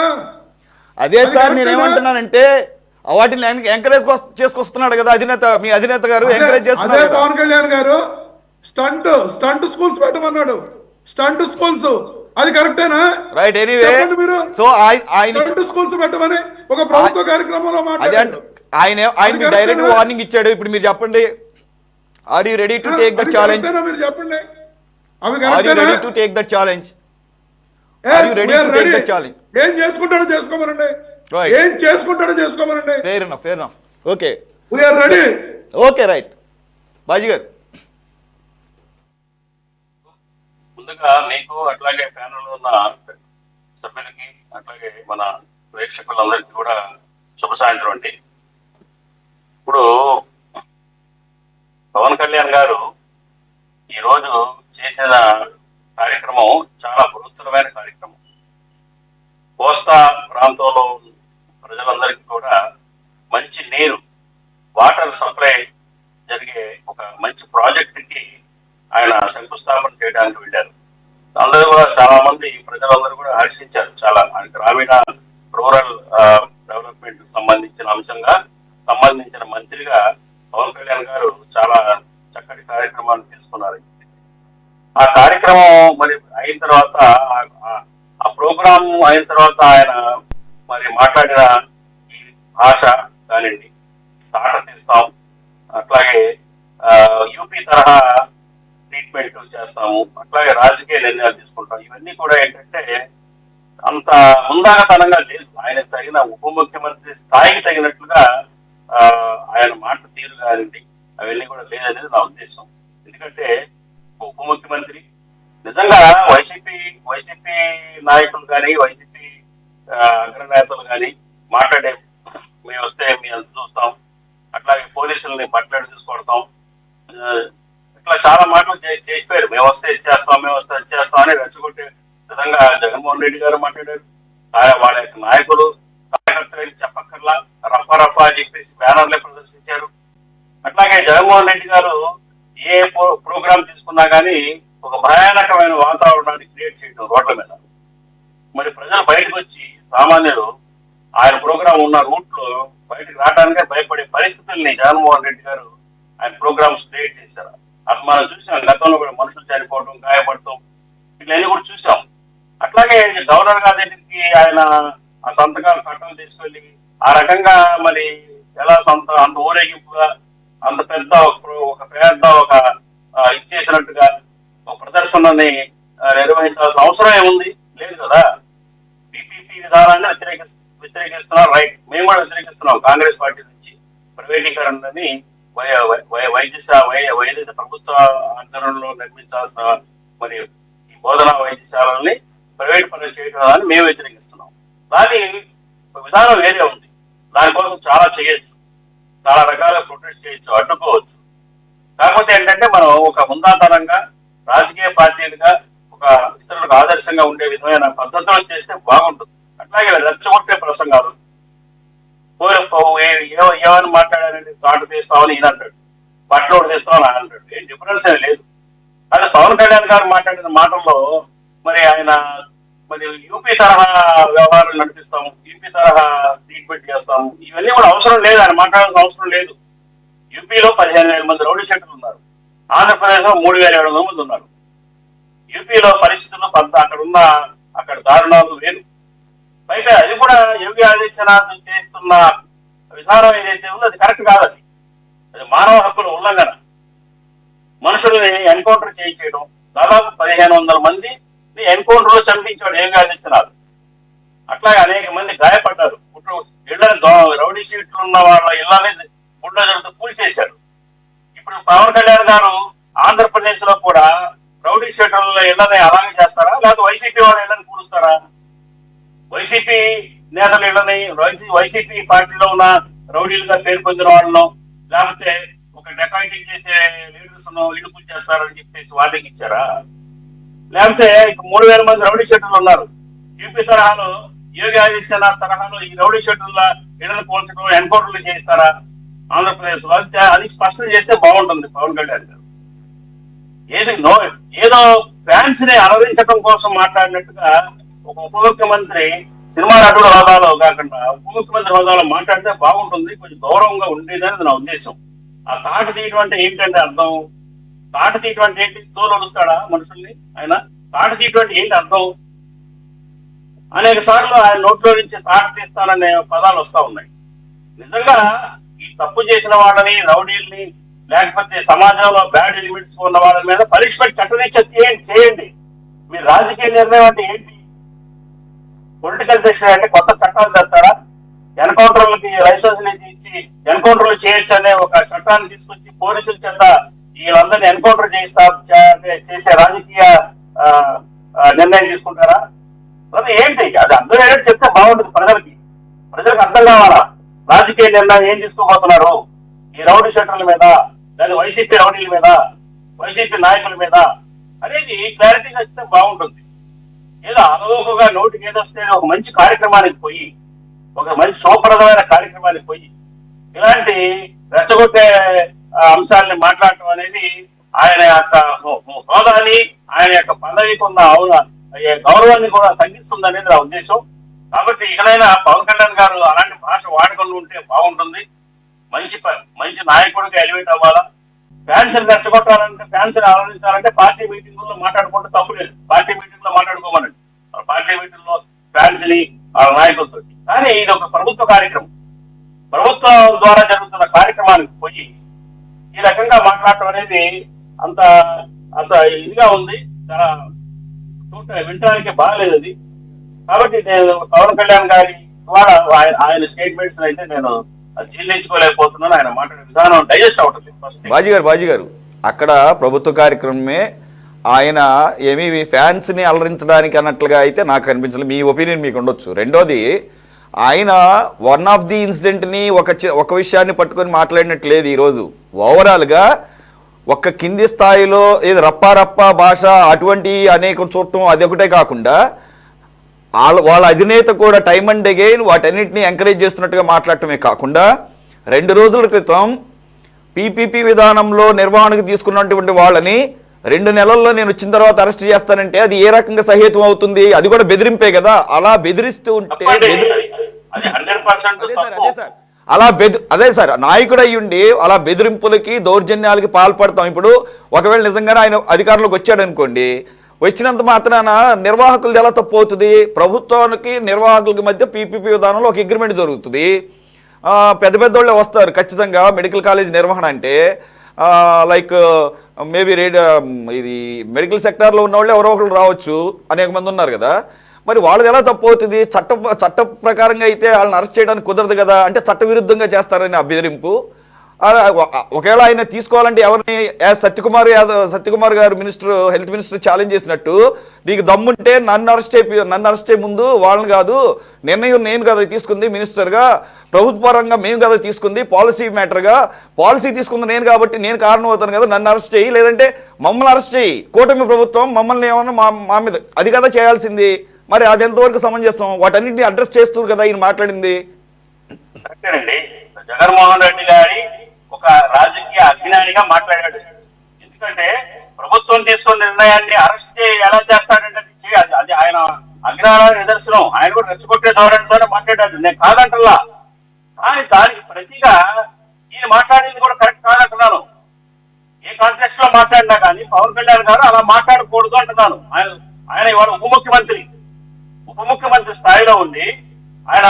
అదే సార్ నేనేమంటున్నానంటే వాటిని ఎంకరేజ్ చేసుకొస్తున్నాడు కదా అధినేత, మీ అధినేత గారు ఎంకరేజ్ చేస్తున్నారు. పవన్ కళ్యాణ్ గారు స్టంట్ స్కూల్స్ పెట్టమన్నాడు. స్టంట్ స్కూల్స్ అది కరెక్టేనా? రైట్. ఎనీవే సో ఆయన స్కూల్స్ పెట్టమని ఒక ప్రభుత్వ కార్యక్రమంలో మాట్లాడారు. ఆయన డైరెక్ట్ వార్నింగ్ ఇచ్చాడు. ఇప్పుడు మీరు చెప్పండి, are you ready to take that challenge? మీరు చెప్పండి. Are you ready to take that challenge? Are you ready to take that challenge? ఏం చేసుకుంటాడో చేసుకోమనండి. ఏం చేసుకుంటాడో చేసుకోమనండి. Fair enough. Okay, we are ready. Okay, right. Baji గారు, ముందుగా మీకు అట్లాగే ప్యానెల్ ఉన్న సభ్యులకి అట్లాగే మన ప్రేక్షకులందరికీ కూడా శుభ సాయంత్రం అండి. ఇప్పుడు పవన్ కళ్యాణ్ గారు ఈరోజు చేసిన కార్యక్రమం చాలా బృహత్తరమైన కార్యక్రమం. కోస్తా ప్రాంతంలో ప్రజలందరికీ కూడా మంచి నీరు, వాటర్ సప్లై జరిగే ఒక మంచి ప్రాజెక్టుకి ఆయన శంకుస్థాపన చేయడానికి వెళ్ళారు. అందరూ కూడా చాలా మంది ప్రజలందరూ కూడా హర్షించారు. చాలా గ్రామీణ రూరల్ డెవలప్మెంట్ కి సంబంధించిన మంత్రిగా పవన్ కళ్యాణ్ గారు చాలా చక్కటి కార్యక్రమాన్ని తీసుకున్నారు. ఆ కార్యక్రమం మరి అయిన తర్వాత ఆ ప్రోగ్రాం అయిన తర్వాత ఆయన మరి మాట్లాడిన ఈ భాష కానివ్వండి, తాట తీస్తాం, అట్లాగే యూపీ తరహా ట్రీట్మెంట్ చేస్తాము, అట్లాగే రాజకీయ నిర్ణయాలు తీసుకుంటాం, ఇవన్నీ కూడా ఏంటంటే అంత ముందాగతనంగా లేదు. ఆయనకు తగిన ఉప ముఖ్యమంత్రి స్థాయికి తగినట్లుగా ఆయన మాట తీరు కానివ్వండి అవన్నీ కూడా లేదనేది నా ఉద్దేశం. ఎందుకంటే ఉప ముఖ్యమంత్రి నిజంగా వైసీపీ నాయకులు కానీ వైసీపీ అగ్రనేతలు కానీ మాట్లాడే మేము వస్తే మేము చూస్తాం, అట్లాగే పోలీసుల్ని బట్టలు తీసుకొడతాం, ఇట్లా చాలా మాటలు చేసిపోయారు. మేము వస్తే ఇచ్చేస్తాం అని రెచ్చగొట్టే విధంగా జగన్మోహన్ రెడ్డి గారు మాట్లాడారు. వాళ్ళ యొక్క నాయకులు కార్యకర్తలు చెప్పక్కర్లా రఫా అని చెప్పేసి బ్యానర్లే ప్రదర్శించారు. అట్లాగే జగన్మోహన్ రెడ్డి గారు ఏ ప్రోగ్రాం తీసుకున్నా కానీ ఒక భయానకమైన వాతావరణాన్ని క్రియేట్ చేయడం రోడ్ల మీద. మరి ప్రజలు బయటకు వచ్చి సామాన్యులు ఆయన ప్రోగ్రాం ఉన్న రూట్ లో బయటకు రావడానికే భయపడే పరిస్థితుల్ని జగన్మోహన్ రెడ్డి గారు ఆయన ప్రోగ్రామ్స్ క్రియేట్ చేశారు. అది మనం చూసాం. గతంలో కూడా మనుషులు చనిపోవడం, గాయపడటం ఇట్లన్నీ కూడా చూసాం. అట్లాగే గవర్నర్ గారి దగ్గరికి ఆయన ఆ సంతకాలు కట్టలు తీసుకెళ్లి ఆ రకంగా మరి ఎలా అంత ఊరేగింపుగా అంత పెద్ద ఒక ఇచ్చేసినట్టుగా ఒక ప్రదర్శనని నిర్వహించాల్సిన అవసరం ఏముంది? లేదు కదా. బీపీపీ విధానాన్ని వ్యతిరేకిస్తున్నారు, రైట్. మేము కూడా వ్యతిరేకిస్తున్నాం. కాంగ్రెస్ పార్టీ నుంచి ప్రైవేటీకరణని వైద్య ప్రభుత్వ ఆధ్వర్యంలో నిర్మించాల్సిన మరి ఈ బోధనా వైద్యశాలల్ని ప్రైవేట్ పనులు చేయడం మేము వ్యతిరేకిస్తున్నాం. దాని విధానం వేరే ఉంది. దానికోసం చాలా చేయొచ్చు, చాలా రకాల ప్రొటెస్ట్ చేయొచ్చు, అడ్డుకోవచ్చు. కాకపోతే ఏంటంటే మనం ఒక ముందాతనంగా రాజకీయ పార్టీలుగా ఒక ఇతరులకు ఆదర్శంగా ఉండే విధమైన పద్ధతులు చేస్తే బాగుంటుంది. అట్లాగే రెచ్చగొట్టే ప్రసంగాలు ఏమని మాట్లాడారండి, తాట తీస్తామని ఈయన అంటాడు, బట్టలు తీస్తామని ఆయన అంటాడు. ఏం డిఫరెన్స్ ఏం లేదు. అది పవన్ కళ్యాణ్ గారు మాట్లాడిన మాటల్లో మరి ఆయన మరి యూపీ తరహా వ్యవహారం నడిపిస్తాము, యూపీ తరహా ట్రీట్మెంట్ చేస్తాము, ఇవన్నీ కూడా అవసరం లేదు, ఆయన మాట్లాడాల్సిన అవసరం లేదు. యూపీలో 15,000 మంది రౌడీ షీటర్లు ఉన్నారు, ఆంధ్రప్రదేశ్ లో 3,700 మంది ఉన్నారు. యూపీలో పరిస్థితులు అక్కడ దారుణాలు వేరు. పైగా అది కూడా యోగి ఆదిత్యనాథ్ చేస్తున్న విధానం ఏదైతే ఉందో అది కరెక్ట్ కాదు. అది మానవ హక్కుల ఉల్లంఘన. మనుషుల్ని ఎన్కౌంటర్ చేయించడం, దాదాపు 1,500 మందిని ఎన్కౌంటర్ లో చంపించాడు యోగి ఆదిత్యనాథ్. అట్లాగే అనేక మంది గాయపడ్డారు. ఇళ్లని రౌడీ షీట్లు ఉన్న వాళ్ళ ఇళ్లని బుల్డోజర్లతో కూల్చేశారు. ఇప్పుడు పవన్ కళ్యాణ్ గారు ఆంధ్రప్రదేశ్ లో కూడా రౌడీ షీటర్ల ఇళ్లని అలాగే చేస్తారా, లేకపోతే వైసీపీ వాళ్ళ ఇళ్లని కూలుస్తారా? వైసీపీ నేతల ఇళ్లని, వైసీపీ పార్టీలో ఉన్న రౌడీలుగా పేరు పొందిన వాళ్ళను, లేకపోతే ఒక డెకాయిటింగ్ చేసే లీడర్స్ ఇల్లు కూల్చేస్తారని చెప్పేసి వార్నింగ్ ఇచ్చారా? లేకపోతే 3,000 మంది రౌడీ షీటర్లు ఉన్నారు. యూపీ తరహాలో, యోగి ఆదిత్యనాథ్ తరహాలో ఈ రౌడీ షీటర్ల ఇళ్లను కూల్చడం, ఎన్కౌంటర్లు చేయిస్తారా ఆంధ్రప్రదేశ్ లో? అది స్పష్టం చేస్తే బాగుంటుంది పవన్ కళ్యాణ్ గారు. ఏదో ఫ్యాన్స్ ని అలరించడం కోసం మాట్లాడినట్టుగా ఒక ఉప ముఖ్యమంత్రి సినిమా నటుడు హోదాలో కాకుండా ఉప ముఖ్యమంత్రి హోదాలో మాట్లాడితే బాగుంటుంది, కొంచెం గౌరవంగా ఉండేదని నా ఉద్దేశం. ఆ తాట తీయడం అంటే ఏంటంటే అర్థం? తాట తీయడం అంటే ఏంటి? తోలుస్తాడా మనుషుల్ని? ఆయన తాట తీయడం అంటే ఏంటి అర్థం? అనేక సార్లు ఆయన నోట్లో నుంచి తాట తీస్తాననే పదాలు వస్తా ఉన్నాయి. నిజంగా ఈ తప్పు చేసిన వాళ్ళని, రౌడీల్ని, లేకపోతే సమాజంలో బ్యాడ్ ఎలిమెంట్స్ ఉన్న వాళ్ళ మీద పనిష్మెంట్ చట్టరీత్యా చేయండి. మీ రాజకీయ నిర్ణయం అంటే ఏంటి? పొలిటికల్ డెసిషన్ అంటే కొత్త చట్టాలు తెస్తారా? ఎన్కౌంటర్లకి లైసెన్స్ ఇచ్చి ఎన్కౌంటర్లు చేయొచ్చు అనే ఒక చట్టాన్ని తీసుకొచ్చి పోలీసుల చేత వీళ్ళందరినీ ఎన్కౌంటర్ చేసే రాజకీయ నిర్ణయం తీసుకుంటారా? అది ఏంటి? అది అర్థం ఏంటంటే చెప్తే బాగుంటుంది ప్రజలకు అర్థం కావాలా రాజకీయ నిర్ణయం ఏం తీసుకోబోతున్నారు ఈ రౌడీ షీటర్ల మీద, లేదా వైసీపీ రౌడీల మీద, వైసీపీ నాయకుల మీద అనేది క్లారిటీగా ఇస్తే బాగుంటుంది. ఏదో అలవోకగా నోటికి ఏదొస్తే ఒక మంచి కార్యక్రమానికి పోయి, ఒక మంచి శోభప్రదమైన కార్యక్రమానికి పోయి ఇలాంటి రెచ్చగొట్టే అంశాలని మాట్లాడటం అనేది ఆయన యొక్క హోదాని, ఆయన యొక్క పదవికి ఉన్న గౌరవాన్ని కూడా తగ్గిస్తుంది అనేది నా ఉద్దేశం. కాబట్టి ఇకనైనా పవన్ కళ్యాణ్ గారు అలాంటి భాష వాడకుండా ఉంటే బాగుంటుంది. మంచి నాయకుడిగా ఎలివేట్ అవ్వాలా. ఫ్యాన్స్ రెచ్చగొట్టాలంటే, ఫ్యాన్స్ ఆలోచించాలంటే పార్టీ మీటింగుల్లో మాట్లాడుకుంటే తప్పు లేదు. పార్టీ మీటింగ్ లో మాట్లాడుకోమనండి, పార్టీ మీటింగ్ లో ఫ్యాన్స్ ని వాళ్ళ నాయకులతో. కానీ ఇది ఒక ప్రభుత్వ కార్యక్రమం. ప్రభుత్వం ద్వారా జరుగుతున్న కార్యక్రమానికి పోయి ఈ రకంగా మాట్లాడటం అనేది అంత అసలు ఇదిగా ఉంది, చాలా వినటానికి బాగాలేదు అది. కాబట్టి నేను పవన్ కళ్యాణ్ గారి ద్వారా ఆయన స్టేట్మెంట్స్ అయితే నేను జీర్ణించుకోలేకపోతున్నాను. ఆయన మాట్లాడే విధానం డైజెస్ట్ అవట్లేదు. బాజీ గారు అక్కడ ప్రభుత్వ కార్యక్రమమే, ఆయన ఏమీ ఫ్యాన్స్ని అలరించడానికి అన్నట్లుగా అయితే నాకు అనిపించలేదు. మీ ఒపీనియన్ మీకు ఉండొచ్చు. రెండోది, ఆయన వన్ ఆఫ్ ది ఇన్సిడెంట్ని ఒక విషయాన్ని పట్టుకొని మాట్లాడినట్లేదు ఈరోజు. ఓవరాల్గా ఒక్క కింది స్థాయిలో ఏది రప్పా భాష అటువంటి అనేక చూడటం అదొకటే కాకుండా వాళ్ళ అధినేత కూడా టైమ్ అండ్ అగైన్ వాటన్నిటిని ఎంకరేజ్ చేస్తున్నట్టుగా మాట్లాడటమే కాకుండా 2 రోజుల క్రితం పీపీపీ విధానంలో నిర్వహణకు తీసుకున్నటువంటి వాళ్ళని 2 నెలల్లో నేను వచ్చిన తర్వాత అరెస్ట్ చేస్తానంటే అది ఏ రకంగా సహేతుం అవుతుంది? అది కూడా బెదిరింపే కదా. అలా బెదిరిస్తూ ఉంటే అదే సార్ నాయకుడు అయ్యుండి అలా బెదిరింపులకి దౌర్జన్యాలకి పాల్పడతాం. ఇప్పుడు ఒకవేళ నిజంగానే ఆయన అధికారంలోకి వచ్చాడు అనుకోండి, వచ్చినంత మాత్రాన నిర్వాహకులది ఎలా తప్పు అవుతుంది? ప్రభుత్వానికి నిర్వాహకులకి మధ్య పీపీపీ విధానంలో ఒక అగ్రిమెంట్ జరుగుతుంది. పెద్ద వాళ్ళే వస్తారు ఖచ్చితంగా మెడికల్ కాలేజ్ నిర్వహణ అంటే. లైక్ మేబీ ఇది మెడికల్ సెక్టార్లో ఉన్న వాళ్ళు ఎవరో ఒకరు రావచ్చు, అనేక మంది ఉన్నారు కదా. మరి వాళ్ళది ఎలా తప్పు అవుతుంది? చట్ట ప్రకారంగా అయితే వాళ్ళని అరెస్ట్ చేయడానికి కుదరదు కదా. అంటే చట్టవిరుద్ధంగా చేస్తారని ఆ బెదిరింపు. ఒకవేళ ఆయన తీసుకోవాలంటే ఎవరిని సత్యకుమార్ గారు హెల్త్ మినిస్టర్ ఛాలెంజ్ చేసినట్టు, నీకు దమ్ముంటే నన్ను అరెస్ట్ చేయ ముందు వాళ్ళని కాదు, నిర్ణయం నేను కదా తీసుకుంది మినిస్టర్గా, ప్రభుత్వ పరంగా మేము కదా తీసుకుంది, పాలసీ మ్యాటర్గా పాలసీ తీసుకుంది నేను కాబట్టి నేను కారణం అవుతాను కదా, నన్ను అరెస్ట్ చేయి, లేదంటే మమ్మల్ని అరెస్ట్ చేయి, కూటమి ప్రభుత్వం మమ్మల్ని ఏమన్నా మా మీద అది కదా చేయాల్సింది. మరి అది ఎంతవరకు సమంజసం? వాటన్నింటినీ అడ్రస్ చేస్తూ కదా ఈయన మాట్లాడింది. జగన్మోహన్ రెడ్డి గారి ఒక రాజకీయ అజ్ఞానిగా మాట్లాడాడు. ఎందుకంటే ప్రభుత్వం తీసుకున్న నిర్ణయాన్ని అరెస్ట్ ఎలా చేస్తాడంటే ఆయన అజ్ఞానానికి నిదర్శనం. ఆయన కూడా రెచ్చగొట్టే ధోరణితోనే మాట్లాడాడు, నేను కాదంటల్లా. కానీ దానికి ప్రతిగా ఈయన మాట్లాడేది కూడా కరెక్ట్ కాదంటున్నాను. ఏ కాంటెక్స్ట్ లో మాట్లాడినా కానీ పవన్ కళ్యాణ్ గారు అలా మాట్లాడకూడదు అంటున్నాను. ఆయన ఇవాళ ఉప ముఖ్యమంత్రి స్థాయిలో ఉంది. ఆయన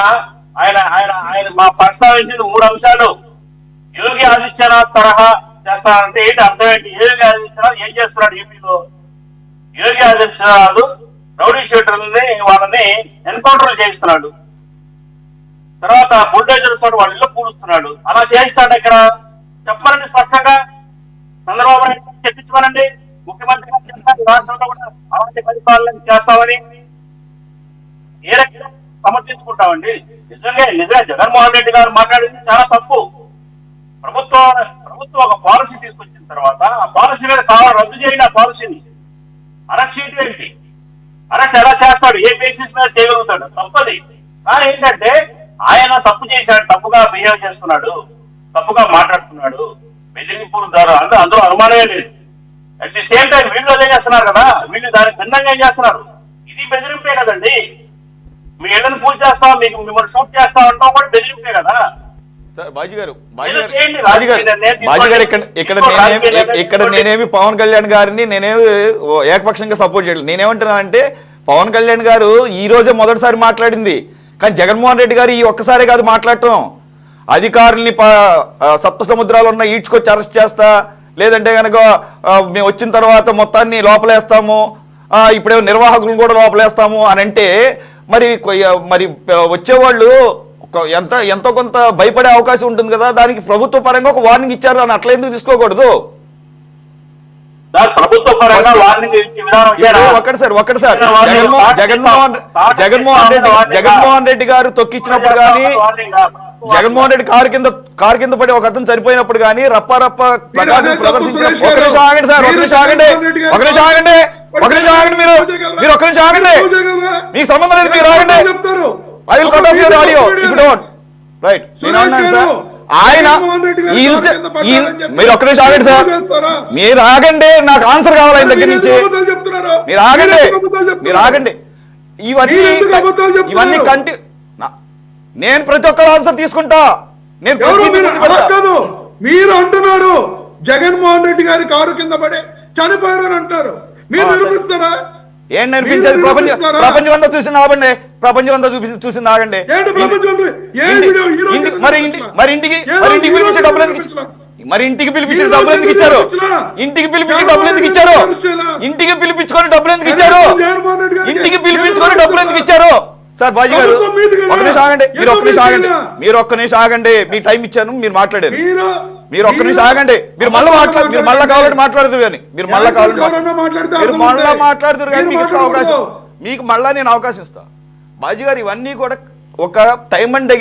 ఆయన ఆయన ఆయన మా ప్రస్తావించిన 3 అంశాలు. యోగి ఆదిత్యనాథ్ తరహా చేస్తానంటే ఏంటి అర్థం ఏంటి? యోగి ఆదిత్యనాథ్ ఏం చేస్తున్నాడు ఏపీలో? యోగి ఆదిత్యనాథ్ రౌడీ షీటర్లని వాళ్ళని ఎన్కౌంటర్లు చేయిస్తున్నాడు. తర్వాత బుల్డోజర్ తోటి వాళ్ళ ఇల్లు పూడుస్తున్నాడు. అలా చేయిస్తాడు ఇక్కడ చెప్పమనండి స్పష్టంగా. చంద్రబాబు నాయుడు చెప్పించమనండి. ముఖ్యమంత్రిగా చేస్తాను రాష్ట్రంలో కూడా అలాంటి పరిపాలన చేస్తామని ఏ రకంగా సమర్థించుకుంటామండి? నిజంగా జగన్మోహన్ రెడ్డి గారు మాట్లాడింది చాలా తప్పు. ప్రభుత్వం ఒక పాలసీ తీసుకొచ్చిన తర్వాత ఆ పాలసీ మీద కావాలి రద్దు చేయండి. ఆ పాలసీని అరెస్ట్ చేయడం ఏంటి? అరెస్ట్ ఎలా చేస్తాడు? ఏ బేసిస్ మీద చేయగలుగుతాడు? తప్పది. కానీ ఏంటంటే ఆయన తప్పు చేశాడు, తప్పుగా బిహేవ్ చేస్తున్నాడు, తప్పుగా మాట్లాడుతున్నాడు, బెదిరింపుల ద్వారా అందులో అనుమానమే లేదు. అట్ ది సేమ్ టైం వీళ్ళు అదే చేస్తున్నారు కదా, వీళ్ళు దానికి భిన్నంగా ఏం చేస్తున్నారు? ఇది బెదిరింపే కదండి. మీ ఇళ్ళని పూజ చేస్తాం, మిమ్మల్ని షూట్ చేస్తాం అంటాం కూడా బెదిరింపే కదా. సార్ బాజీ గారు ఇక్కడ నేనేమి పవన్ కళ్యాణ్ గారిని నేనేమి ఏకపక్షంగా సపోర్ట్ చేయలేదు. నేనేమంటున్నానంటే పవన్ కళ్యాణ్ గారు ఈ రోజే మొదటిసారి మాట్లాడింది, కానీ జగన్మోహన్ రెడ్డి గారు ఈ ఒక్కసారి కాదు మాట్లాడటం. అధికారుల్ని సప్త సముద్రాలు ఉన్న ఈడ్చుకొచ్చి అరెస్ట్ చేస్తా, లేదంటే కనుక మేము వచ్చిన తర్వాత మొత్తాన్ని లోపలేస్తాము, ఇప్పుడే నిర్వాహకులను కూడా లోపలేస్తాము అని అంటే మరి వచ్చేవాళ్ళు ఎంతో కొంత భయపడే అవకాశం ఉంటుంది కదా. దానికి ప్రభుత్వ పరంగా ఒక వార్నింగ్ ఇచ్చారు అని అట్లా ఎందుకు తీసుకోకూడదు? ఒక్కటి సార్ జగన్మోహన్ రెడ్డి గారు తొక్కిచ్చినప్పుడు కానీ, జగన్మోహన్ రెడ్డి కారు కింద పడి ఒక అతను చనిపోయినప్పుడు కానీ రప్ప ప్రదర్శించిన మీకు సంబంధం లేదు. మీరు ఆగండి. I will cut off your audio if you don't. Right. ఆయన మీరు ఒక్క నిమిషం ఆగండి సార్, మీరు ఆగండి, నాకు ఆన్సర్ కావాలి ఆయన దగ్గర నుంచి. మీరు ఆగండి. ఇవన్నీ నేను ప్రతి ఒక్కరు ఆన్సర్ తీసుకుంటా. మీరు అంటున్నారు జగన్మోహన్ రెడ్డి గారి కారు కింద పడే చనిపోయారని అంటారు, మీరు నిరూపిస్తారా? ఏం నేర్పించేది? ప్రపంచం అంతా చూసి ఆగండి, ప్రపంచం అంతా చూసి ఆగండి. మరి ఇంటికి పిలిపించే డబ్బులు ఎందుకు ఇచ్చారు? ఇంటికి పిలిపించుకొని డబ్బులు ఎందుకు ఇచ్చారు? సార్ బాజీ గారు మీరు ఒక్క నిమిషం ఆగండి. మీ టైం ఇచ్చాను, మీరు మాట్లాడారు. మీరు ఒక్క నిమిషం ఆగండి. మీరు మళ్ళీ కావాలంటే మాట్లాడదురు కానీ మీకు మళ్ళా నేను అవకాశం ఇస్తా. బాజీ గారు ఇవన్నీ కూడా ఒక టైమ్ అండ్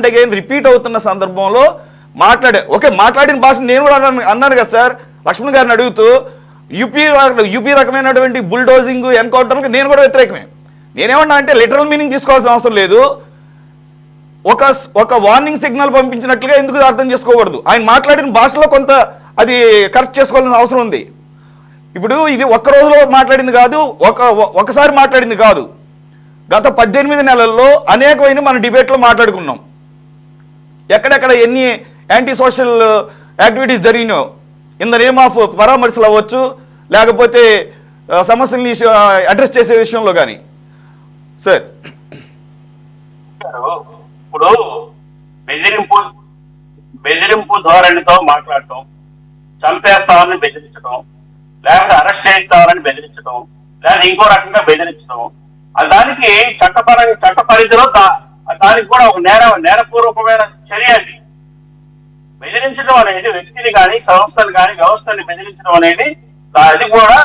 అగైన్ రిపీట్ అవుతున్న సందర్భంలో మాట్లాడిన భాష నేను కూడా అన్నాను కదా సార్. లక్ష్మణ్ గారిని అడుగుతూ యూపీ రకమైనటువంటి బుల్డోజింగ్ ఎన్కౌంటర్లకు నేను కూడా వ్యతిరేకమే. నేనేమన్నా అంటే లిటరల్ మీనింగ్ తీసుకోవాల్సిన అవసరం లేదు. ఒక వార్నింగ్ సిగ్నల్ పంపించినట్లుగా ఎందుకు అర్థం చేసుకోకూడదు? ఆయన మాట్లాడిన భాషలో కొంత అది కరెక్ట్ చేసుకోవాల్సిన అవసరం ఉంది. ఇప్పుడు ఇది ఒక్క రోజులో మాట్లాడింది కాదు, ఒకసారి మాట్లాడింది కాదు. గత 18 నెలల్లో అనేకమైన మన డిబేట్లో మాట్లాడుకున్నాం. ఎక్కడెక్కడ ఎన్ని యాంటీ సోషల్ యాక్టివిటీస్ జరిగినో ఇన్ ద నేమ్ ఆఫ్ పరామర్శలు అవ్వచ్చు, లేకపోతే సమస్యల్ని అడ్రస్ చేసే విషయంలో కానీ. సార్ ఇప్పుడు బెదిరింపు ధోరణితో మాట్లాడటం, చంపేస్తామని బెదిరించడం, లేకపోతే అరెస్ట్ చేస్తామని బెదిరించడం, లేదా ఇంకో రకంగా బెదిరించడం, దానికి చట్ట పరిధిలో దానికి కూడా ఒక నేరపూర్వకమైన చర్య. అది బెదిరించడం అనేది వ్యక్తిని కానీ సంస్థను కానీ వ్యవస్థని బెదిరించడం అనేది అది కూడా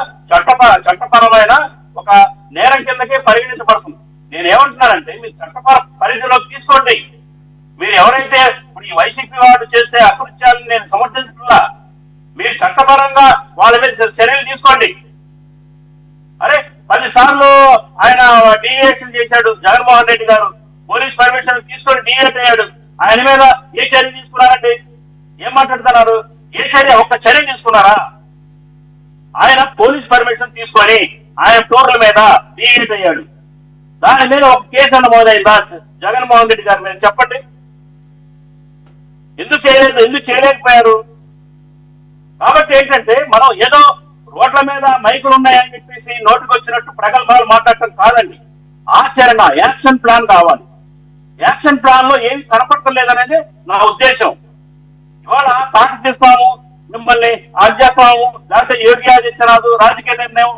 చట్టపరమైన ఒక నేరం కిందకే పరిగణించబడుతుంది. నేనేమంటున్నానంటే మీరు చట్టపర పరిధిలోకి తీసుకోండి. మీరు ఎవరైతే ఇప్పుడు ఈ వైసీపీ వాడు చేస్తే అకృత్యాలను నేను సమర్థించట్లా, మీరు చట్టపరంగా వాళ్ళ మీద చర్యలు తీసుకోండి. అరే 10 సార్లు ఆయన డీవియేషన్ చేశాడు జగన్మోహన్ రెడ్డి గారు, పోలీస్ పర్మిషన్ తీసుకొని డీవియేట్ అయ్యాడు. ఆయన మీద ఏ చర్య తీసుకున్నారండి? ఏం మాట్లాడుతున్నారు? ఏ చర్య? ఒక్క చర్య తీసుకున్నారా? ఆయన పోలీస్ పర్మిషన్ తీసుకొని ఆయన టూర్ల మీద డీవియేట్ అయ్యాడు. దాని మీద ఒక కేసు నమోదైందా జగన్మోహన్ రెడ్డి గారి మీద? చెప్పండి. ఎందుకు చేయలేదు, ఎందుకు చేయలేకపోయారు? కాబట్టి ఏంటంటే మనం ఏదో రోడ్ల మీద మైకులు ఉన్నాయని చెప్పేసి నోటికి వచ్చినట్టు ప్రగల్భాలు మాట్లాడటం కాదండి. ఆచరణ, యాక్షన్ ప్లాన్ కావాలి. యాక్షన్ ప్లాన్ లో ఏమి కనపడలేదనేది నా ఉద్దేశం. ఇవాళ తాట తీస్తాము, మిమ్మల్ని అది చేస్తాము, లేకపోతే యోగి ఆదిత్యనాథ్ రాజకీయ నిర్ణయం,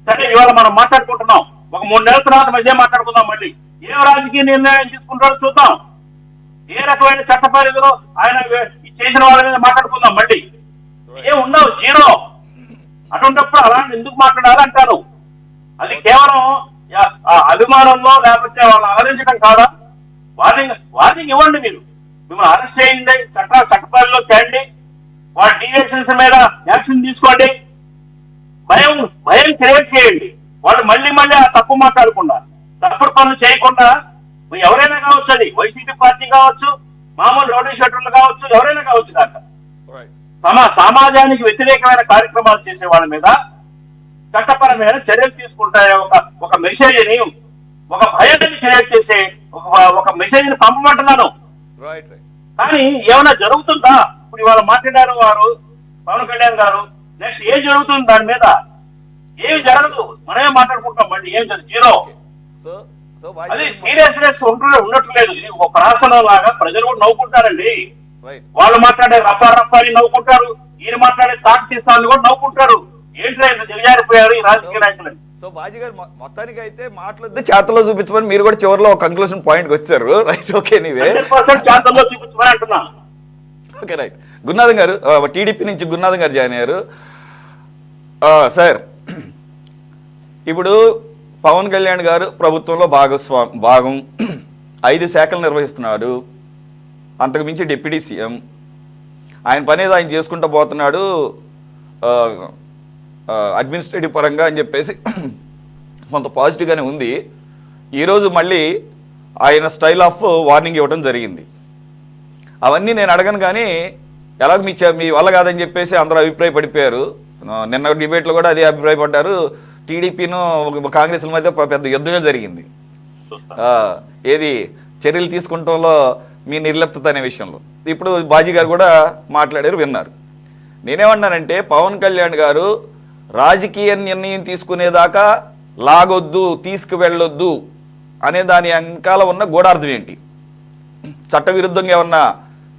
సరే ఇవాళ మనం మాట్లాడుకుంటున్నాం. ఒక 3 నెలల తర్వాత మధ్య మాట్లాడుకుందాం. మళ్ళీ ఏం రాజకీయ నిర్ణయం తీసుకుంటారో చూద్దాం. ఏ రకమైన చట్ట పరిధిలో ఆయన చేసిన వాళ్ళ మీద మాట్లాడుకుందాం. మళ్ళీ ఏం ఉండవు, జీరో. అటువంటిప్పుడు అలాంటి ఎందుకు మాట్లాడాలంటారు? అది కేవలం అభిమానంలో లేకపోతే వాళ్ళని ఆదరించడం కాదా? వార్నింగ్ ఇవ్వండి. మీరు మిమ్మల్ని అరెస్ట్ చేయండి, చట్టపరిలో తేండి, వాళ్ళ డీవియేషన్స్ మీద యాక్షన్ తీసుకోండి, భయం క్రియేట్ చేయండి. వాళ్ళు మళ్ళీ ఆ తప్పు మాట్లాడకుండా, తప్పుడు పనులు చేయకుండా, ఎవరైనా కావచ్చు, అది వైసీపీ పార్టీ కావచ్చు, మామూలు రౌడీ షీటర్లు కావచ్చు, ఎవరైనా కావచ్చు కాక సమాజానికి వ్యతిరేకమైన కార్యక్రమాలు చేసే వాళ్ళ మీద చట్టపరమైన చర్యలు తీసుకుంటాయి. ఒక మెసేజ్ని, ఒక భయాన్ని క్రియేట్ చేసే ఒక మెసేజ్ ని పంపమంటున్నాను. కానీ ఏమైనా జరుగుతుందా? ఇప్పుడు ఇవాళ మాట్లాడారు వారు, పవన్ కళ్యాణ్ గారు, నెక్స్ట్ ఏం జరుగుతుంది దాని మీద? ఏమి జరగదు, మనమే మాట్లాడుకుంటాం. మళ్ళీ ఏం జరగదు, జీరో. అది సీరియస్నెస్ ఉండట్లేదు. ఇది ఒక ప్రాసనం లాగా ప్రజలు కూడా నవ్వుకుంటారండి. వాళ్ళు మాట్లాడే రఫా అని నవ్వుకుంటారు, ఈయన మాట్లాడే తాటి తీస్తాను కూడా నవ్వుకుంటారు. ఏంటో ఇంత దిగజారిపోయారు ఈ రాజకీయ నాయకులు. సో బాజీ గారు మొత్తానికి అయితే మాట్లాడితే చేతల్లో చూపించమని మీరు కూడా చివరిలో ఒక కంక్లూషన్ పాయింట్కి వచ్చారు. Right, okay. నీవే చేతల్లో చూపించమని అంటున్నా. Okay, right. గురునాథం గారు, టీడీపీ నుంచి గురునాథం గారు జాయిన్ అయ్యారు. సార్, ఇప్పుడు పవన్ కళ్యాణ్ గారు ప్రభుత్వంలో భాగం 5 శాఖలు నిర్వహిస్తున్నాడు. అంతకు మించి డిప్యూటీ సీఎం, ఆయన పని ఏదో ఆయన చేసుకుంటూ పోతున్నాడు అడ్మినిస్ట్రేటివ్ పరంగా అని చెప్పేసి కొంత పాజిటివ్గానే ఉంది. ఈరోజు మళ్ళీ ఆయన స్టైల్ ఆఫ్ వార్నింగ్ ఇవ్వడం జరిగింది. అవన్నీ నేను అడగను, కానీ ఎలాగ మీ వల్ల కాదని చెప్పేసి అందరూ అభిప్రాయపడిపోయారు. నిన్న డిబేట్లో కూడా అదే అభిప్రాయపడ్డారు. టీడీపీను కాంగ్రెస్ల మధ్య పెద్ద యుద్ధంగా జరిగింది. ఏది చర్యలు తీసుకుంటంలో మీ నిర్లిప్తత అనే విషయంలో. ఇప్పుడు బాజీ గారు కూడా మాట్లాడారు, విన్నారు. నేనేమన్నానంటే, పవన్ కళ్యాణ్ గారు రాజకీయ నిర్ణయం తీసుకునేదాకా లాగొద్దు, తీసుకువెళ్ళొద్దు అనే దాని వెనకాల ఉన్న గూఢార్థం ఏంటి? చట్టవిరుద్ధంగా ఏమన్నా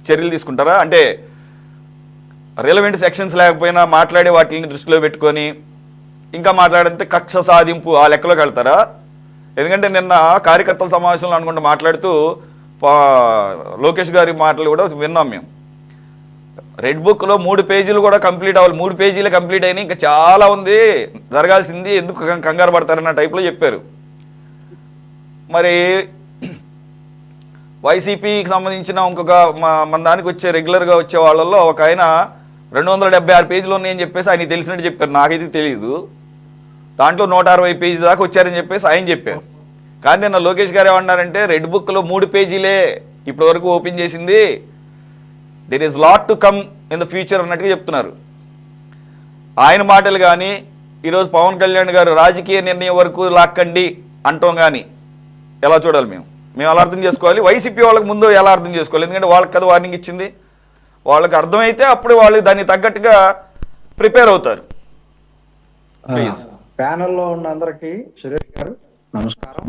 చర్యలు తీసుకుంటారా? అంటే రిలవెంట్ సెక్షన్స్ లేకపోయినా మాట్లాడే వాటిని దృష్టిలో పెట్టుకొని ఇంకా మాట్లాడితే కక్ష సాధింపు ఆ లెక్కలోకి వెళ్తారా? ఎందుకంటే నిన్న కార్యకర్తల సమావేశంలో అనుకుంటూ మాట్లాడుతూ లోకేష్ గారి మాటలు కూడా విన్నాం మేము. రెడ్ బుక్లో 3 పేజీలు కూడా కంప్లీట్ అవ్వాలి, 3 పేజీలే కంప్లీట్ అయినాయి, ఇంకా చాలా ఉంది జరగాల్సింది, ఎందుకు కంగారు పడతారన్న టైప్లో చెప్పారు. మరి వైసీపీకి సంబంధించిన ఇంకొక మన దానికి వచ్చే రెగ్యులర్గా వచ్చే వాళ్ళల్లో ఒక ఆయన 276 పేజీలు ఉన్నాయని చెప్పేసి ఆయన తెలిసినట్టు చెప్పారు. నాకైతే తెలియదు. దాంట్లో 160 పేజీ దాకా వచ్చారని చెప్పేసి ఆయన చెప్పారు. కానీ నిన్న లోకేష్ గారు ఏమన్నారంటే, రెడ్ బుక్లో 3 పేజీలే ఇప్పటి వరకు ఓపెన్ చేసింది, there is lot to come in the future అన్నట్టుగా చెప్తున్నారు. ఆయన మాటలు కానీ ఈరోజు పవన్ కళ్యాణ్ గారు రాజకీయ నిర్ణయం వరకు లాక్కండి అంటాం కానీ ఎలా చూడాలి? మేము ఎలా అర్థం చేసుకోవాలి? వైసీపీ వాళ్ళకి ముందు ఎలా అర్థం చేసుకోవాలి? ఎందుకంటే వాళ్ళకి కదా వార్నింగ్ ఇచ్చింది. వాళ్ళకి అర్థమైతే అప్పుడు వాళ్ళు దానికి తగ్గట్టుగా ప్రిపేర్ అవుతారు. ప్యానెల్లో ఉన్న అందరికీ సురేష్ గారు నమస్కారం.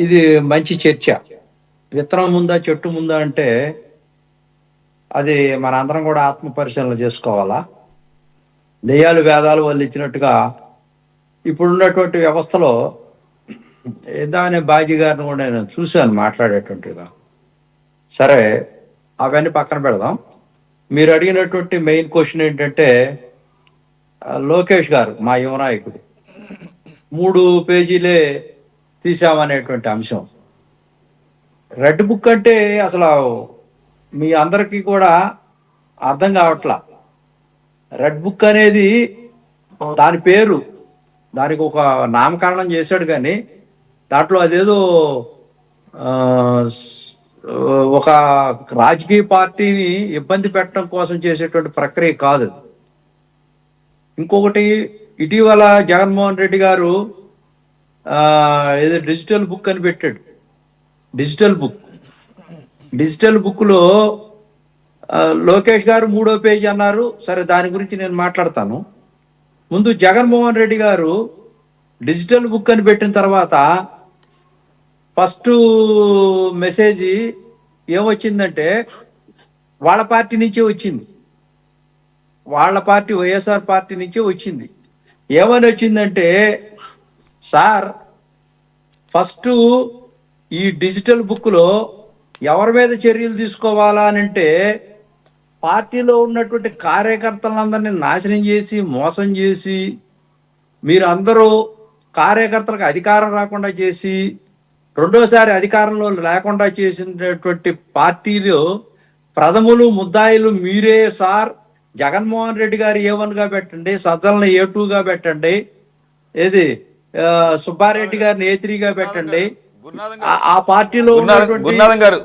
ఇది మంచి చర్చ. విత్తనం ముందా చెట్టు ముందా అంటే అది మన అందరం కూడా ఆత్మ పరిశీలన చేసుకోవాలా. దెయ్యాలు వేదాలు వాళ్ళు ఇచ్చినట్టుగా ఇప్పుడున్నటువంటి వ్యవస్థలో దాని బాజీ గారిని కూడా నేను చూశాను మాట్లాడేటువంటిగా. సరే, అవన్నీ పక్కన పెడదాం. మీరు అడిగినటువంటి మెయిన్ క్వశ్చన్ ఏంటంటే, లోకేష్ గారు మా యువ నాయకుడు 3 పేజీలే తీసామనేటువంటి అంశం. రెడ్ బుక్ అంటే అసలు మీ అందరికీ కూడా అర్థం కావట్లా. రెడ్ బుక్ అనేది దాని పేరు, దానికి ఒక నామకరణం చేశాడు, కానీ దాంట్లో అదేదో ఒక రాజకీయ పార్టీని ఇబ్బంది పెట్టడం కోసం చేసేటువంటి ప్రక్రియ కాదు. ఇంకొకటి, ఇటీవల జగన్మోహన్ రెడ్డి గారు ఏదో డిజిటల్ బుక్ అని పెట్టాడు. డిజిటల్ బుక్లో లోకేష్ గారు 3వ పేజీ అన్నారు. సరే, దాని గురించి నేను మాట్లాడతాను. ముందు జగన్మోహన్ రెడ్డి గారు డిజిటల్ బుక్ అని పెట్టిన తర్వాత ఫస్ట్ మెసేజ్ ఏమొచ్చిందంటే వాళ్ళ పార్టీ నుంచే వచ్చింది. వాళ్ళ పార్టీ వైఎస్ఆర్ పార్టీ నుంచే వచ్చింది. ఏమని వచ్చిందంటే, సార్ ఫస్ట్ ఈ డిజిటల్ బుక్లో ఎవరి మీద చర్యలు తీసుకోవాలా అని అంటే, పార్టీలో ఉన్నటువంటి కార్యకర్తలందరినీ నాశనం చేసి మోసం చేసి మీరు అందరూ కార్యకర్తలకు అధికారం రాకుండా చేసి రెండోసారి అధికారంలో లేకుండా చేసినటువంటి పార్టీలో ప్రథములు ముద్దాయిలు మీరే సార్. జగన్మోహన్ రెడ్డి గారు A1గా పెట్టండి, సజ్జలను A2గా పెట్టండి, ఏది సుబ్బారెడ్డి గారిని A3గా పెట్టండి. ఆ పార్టీలో గురునాథం గారు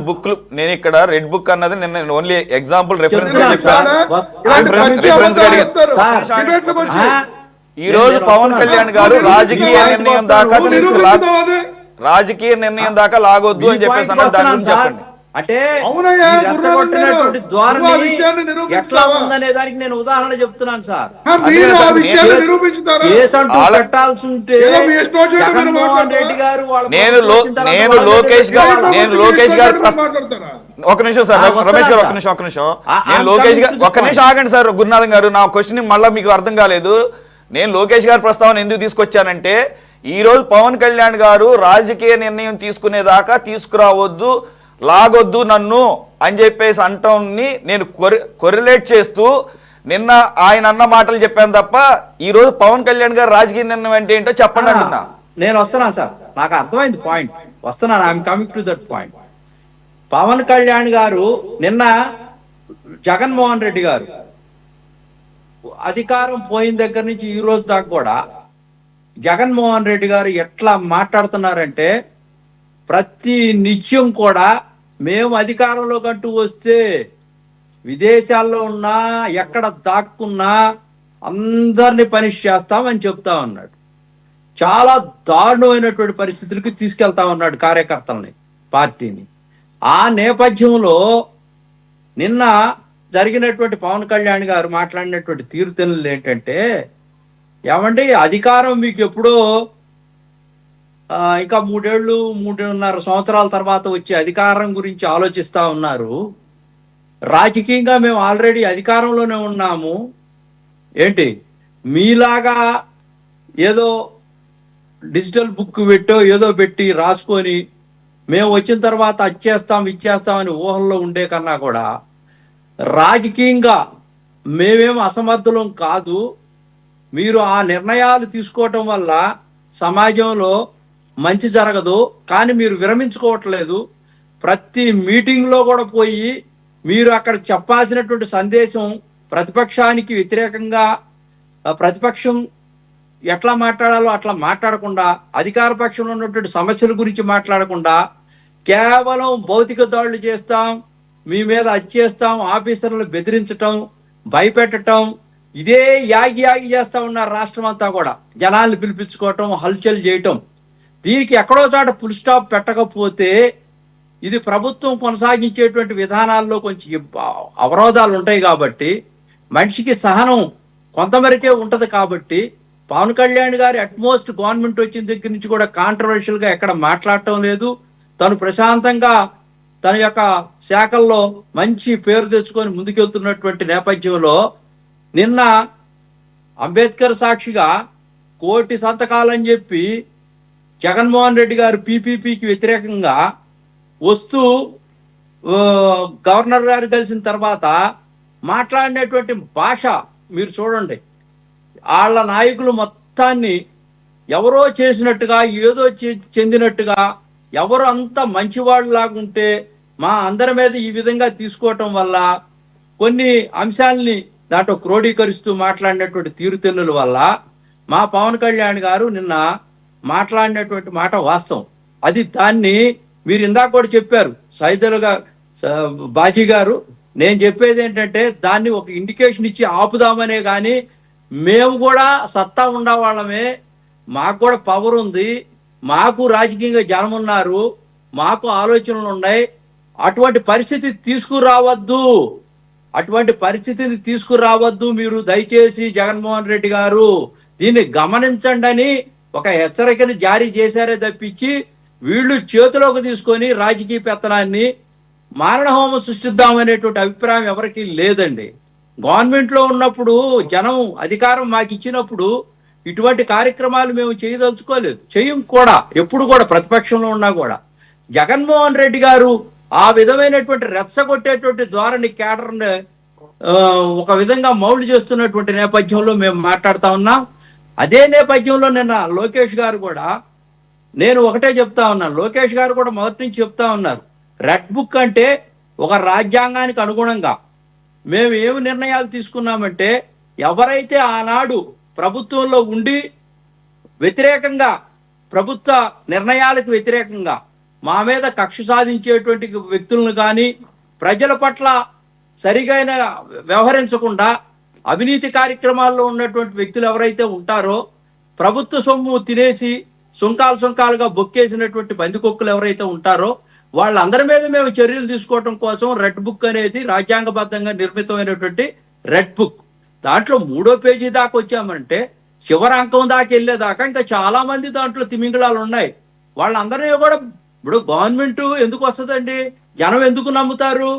బుక్లు, నేను ఇక్కడ రెడ్ బుక్ అన్నది నేను ఓన్లీ ఎగ్జాంపుల్ రిఫరెన్స్ ఈ రోజు పవన్ కళ్యాణ్ గారు రాజకీయ నిర్ణయం దాకా లాగొద్దు అని చెప్పేసి అన్నారు. దాని గురించి చెప్పండి. అంటే ఎట్లా ఉందనే దానికి నేను ఉదాహరణ చెప్తున్నాను సార్. పెట్టాల్సి ఉంటే జగన్మోహన్ రెడ్డి గారు నేను లోకేష్ గారు ఒక నిమిషం సార్, రమేష్ గారు ఒక నిమిషం నేను లోకేష్ గారు ఒక్క నిమిషం ఆగండి సార్. గురునాథం గారు, నా క్వశ్చన్ మళ్ళీ మీకు అర్థం కాలేదు. నేను లోకేష్ గారి ప్రస్తావన ఎందుకు తీసుకొచ్చానంటే, ఈ రోజు పవన్ కళ్యాణ్ గారు రాజకీయ నిర్ణయం తీసుకునేదాకా తీసుకురావద్దు, లాగొద్దు నన్ను అని చెప్పేసి అంటాన్ని నేను కొరిలేట్ చేస్తూ నిన్న ఆయన అన్న మాటలు చెప్పాను తప్ప, ఈ రోజు పవన్ కళ్యాణ్ గారు రాజకీయ నిర్ణయం అంటే ఏంటో చెప్పండి అంటున్నా. నేను వస్తున్నాను సార్, నాకు అర్థమైంది పాయింట్, వస్తున్నాను. I'm coming to that point. Pawan Kalyan garu నిన్న జగన్మోహన్ రెడ్డి గారు అధికారం పోయిన దగ్గర నుంచి ఈ రోజు దాకా కూడా జగన్మోహన్ రెడ్డి గారు ఎట్లా మాట్లాడుతున్నారంటే, ప్రతి నిత్యం కూడా మేము అధికారంలో కంటూ వస్తే విదేశాల్లో ఉన్నా ఎక్కడ దాక్కున్నా అందరినీ పనిష్ చేస్తామని చెప్తా ఉన్నాడు. చాలా దారుణమైనటువంటి పరిస్థితులకి తీసుకెళ్తా ఉన్నాడు కార్యకర్తల్ని, పార్టీని. ఆ నేపథ్యంలో నిన్న జరిగినటువంటి పవన్ కళ్యాణ్ గారు మాట్లాడినటువంటి తీరుతెన్నులు ఏంటంటే, ఏమంటే అధికారం మీకు ఎప్పుడో ఇంకా 3.5 సంవత్సరాల తర్వాత వచ్చే అధికారం గురించి ఆలోచిస్తూ ఉన్నారు. రాజకీయంగా మేము ఆల్రెడీ అధికారంలోనే ఉన్నాము. ఏంటి మీలాగా ఏదో డిజిటల్ బుక్ పెట్టో ఏదో పెట్టి రాసుకొని మేము వచ్చిన తర్వాత ఇచ్చేస్తామని ఊహల్లో ఉండే కన్నా కూడా రాజకీయంగా మేమేం అసమర్థులం కాదు. మీరు ఆ నిర్ణయాలు తీసుకోవటం వల్ల సమాజంలో మంచి జరగదు, కానీ మీరు విరమించుకోవట్లేదు. ప్రతి మీటింగ్లో కూడా పోయి మీరు అక్కడ చెప్పాల్సినటువంటి సందేశం ప్రతిపక్షానికి వ్యతిరేకంగా, ప్రతిపక్షం ఎట్లా మాట్లాడాలో అట్లా మాట్లాడకుండా, అధికార పక్షంలో ఉన్నటువంటి సమస్యల గురించి మాట్లాడకుండా కేవలం భౌతిక దాడులు చేస్తాం, మీ మీద చేస్తాం, ఆఫీసర్లు బెదిరించటం, భయపెట్టడం, ఇదే యాగి చేస్తా ఉన్నారు. రాష్ట్రం అంతా కూడా జనాల్ని పిలిపించుకోవటం, హల్చల్ చేయటం. దీనికి ఎక్కడో చాట ఫుల్ స్టాప్ పెట్టకపోతే ఇది ప్రభుత్వం కొనసాగించేటువంటి విధానాల్లో కొంచెం అవరోధాలు ఉంటాయి కాబట్టి, మనిషికి సహనం కొంతమేరకే ఉంటుంది కాబట్టి, పవన్ కళ్యాణ్ గారి అట్మోస్ట్ గవర్నమెంట్ వచ్చిన దగ్గర నుంచి కూడా కాంట్రవర్షియల్గా ఎక్కడ మాట్లాడటం లేదు. తను ప్రశాంతంగా తన యొక్క శాఖల్లో మంచి పేరు తెచ్చుకొని ముందుకెళ్తున్నటువంటి నేపథ్యంలో నిన్న అంబేద్కర్ సాక్షిగా 1 కోటి సంతకాలని చెప్పి జగన్మోహన్ రెడ్డి గారు పీపీపీకి వ్యతిరేకంగా వస్తూ గవర్నర్ గారు కలిసిన తర్వాత మాట్లాడినటువంటి భాష మీరు చూడండి. వాళ్ళ నాయకులు మొత్తాన్ని ఎవరో చేసినట్టుగా, ఏదో చెందినట్టుగా, ఎవరు అంత మంచివాళ్ళు లాగుంటే మా అందరి మీద ఈ విధంగా తీసుకోవటం వల్ల కొన్ని అంశాలని దాంట్లో క్రోడీకరిస్తూ మాట్లాడినటువంటి తీరుతెన్నుల వల్ల మా పవన్ కళ్యాణ్ గారు నిన్న మాట్లాడినటువంటి మాట వాస్తవం. అది దాన్ని మీరు ఇందాక కూడా చెప్పారు సైదులుగా బాజీ గారు. నేను చెప్పేది ఏంటంటే, దాన్ని ఒక ఇండికేషన్ ఇచ్చి ఆపుదామనే కానీ మేము కూడా సత్తా ఉండవాళ్ళమే, మాకు కూడా పవర్ ఉంది, మాకు రాజకీయంగా జనం ఉన్నారు, మాకు ఆలోచనలు ఉన్నాయి, అటువంటి పరిస్థితి తీసుకురావద్దు, అటువంటి పరిస్థితిని తీసుకురావద్దు, మీరు దయచేసి జగన్మోహన్ రెడ్డి గారు దీన్ని గమనించండి అని ఒక హెచ్చరికను జారీ చేశారే తప్పించి వీళ్ళు చేతిలోకి తీసుకొని రాజకీయ పెత్తనాన్ని మారణహోమం సృష్టిద్దామనేటువంటి అభిప్రాయం ఎవరికి లేదండి. గవర్నమెంట్లో ఉన్నప్పుడు జనం అధికారం మాకు ఇచ్చినప్పుడు ఇటువంటి కార్యక్రమాలు మేము చేయదలుచుకోలేదు, చేయం కూడా, ఎప్పుడు కూడా ప్రతిపక్షంలో ఉన్నా కూడా. జగన్మోహన్ రెడ్డి గారు ఆ విధమైనటువంటి రెచ్చగొట్టేటువంటి ధోరణి కేడర్ని ఒక విధంగా మౌల్డ్ చేస్తున్నటువంటి నేపథ్యంలో మేము మాట్లాడుతా ఉన్నాం. అదే నేపథ్యంలో నిన్న లోకేష్ గారు కూడా, నేను ఒకటే చెప్తా ఉన్నాను, లోకేష్ గారు కూడా మొదటి నుంచి చెప్తా ఉన్నారు, రెడ్ బుక్ అంటే ఒక రాజ్యాంగానికి అనుగుణంగా మేము ఏమి నిర్ణయాలు తీసుకున్నామంటే ఎవరైతే ఆనాడు ప్రభుత్వంలో ఉండి వ్యతిరేకంగా, ప్రభుత్వ నిర్ణయాలకు వ్యతిరేకంగా మా మీద కక్ష సాధించేటువంటి వ్యక్తులను కానీ, ప్రజల పట్ల సరిగైన వ్యవహరించకుండా అవినీతి కార్యక్రమాల్లో ఉన్నటువంటి వ్యక్తులు ఎవరైతే ఉంటారో, ప్రభుత్వ సొమ్ము తినేసి సుంకాలుగా బొక్కేసినటువంటి పందికొక్కులు ఎవరైతే ఉంటారో వాళ్ళందరి మీద మేము చర్యలు తీసుకోవడం కోసం రెడ్ బుక్ అనేది రాజ్యాంగబద్ధంగా నిర్మితమైనటువంటి రెడ్ బుక్. దాంట్లో 3వ పేజీ దాకా వచ్చామంటే చివరాంకం దాకా వెళ్ళేదాకా ఇంకా చాలా మంది దాంట్లో తిమింగళాలు ఉన్నాయి. వాళ్ళందరినీ కూడా ఇప్పుడు గవర్నమెంట్ ఎందుకు వస్తుందండి, జనం ఎందుకు నమ్ముతారు?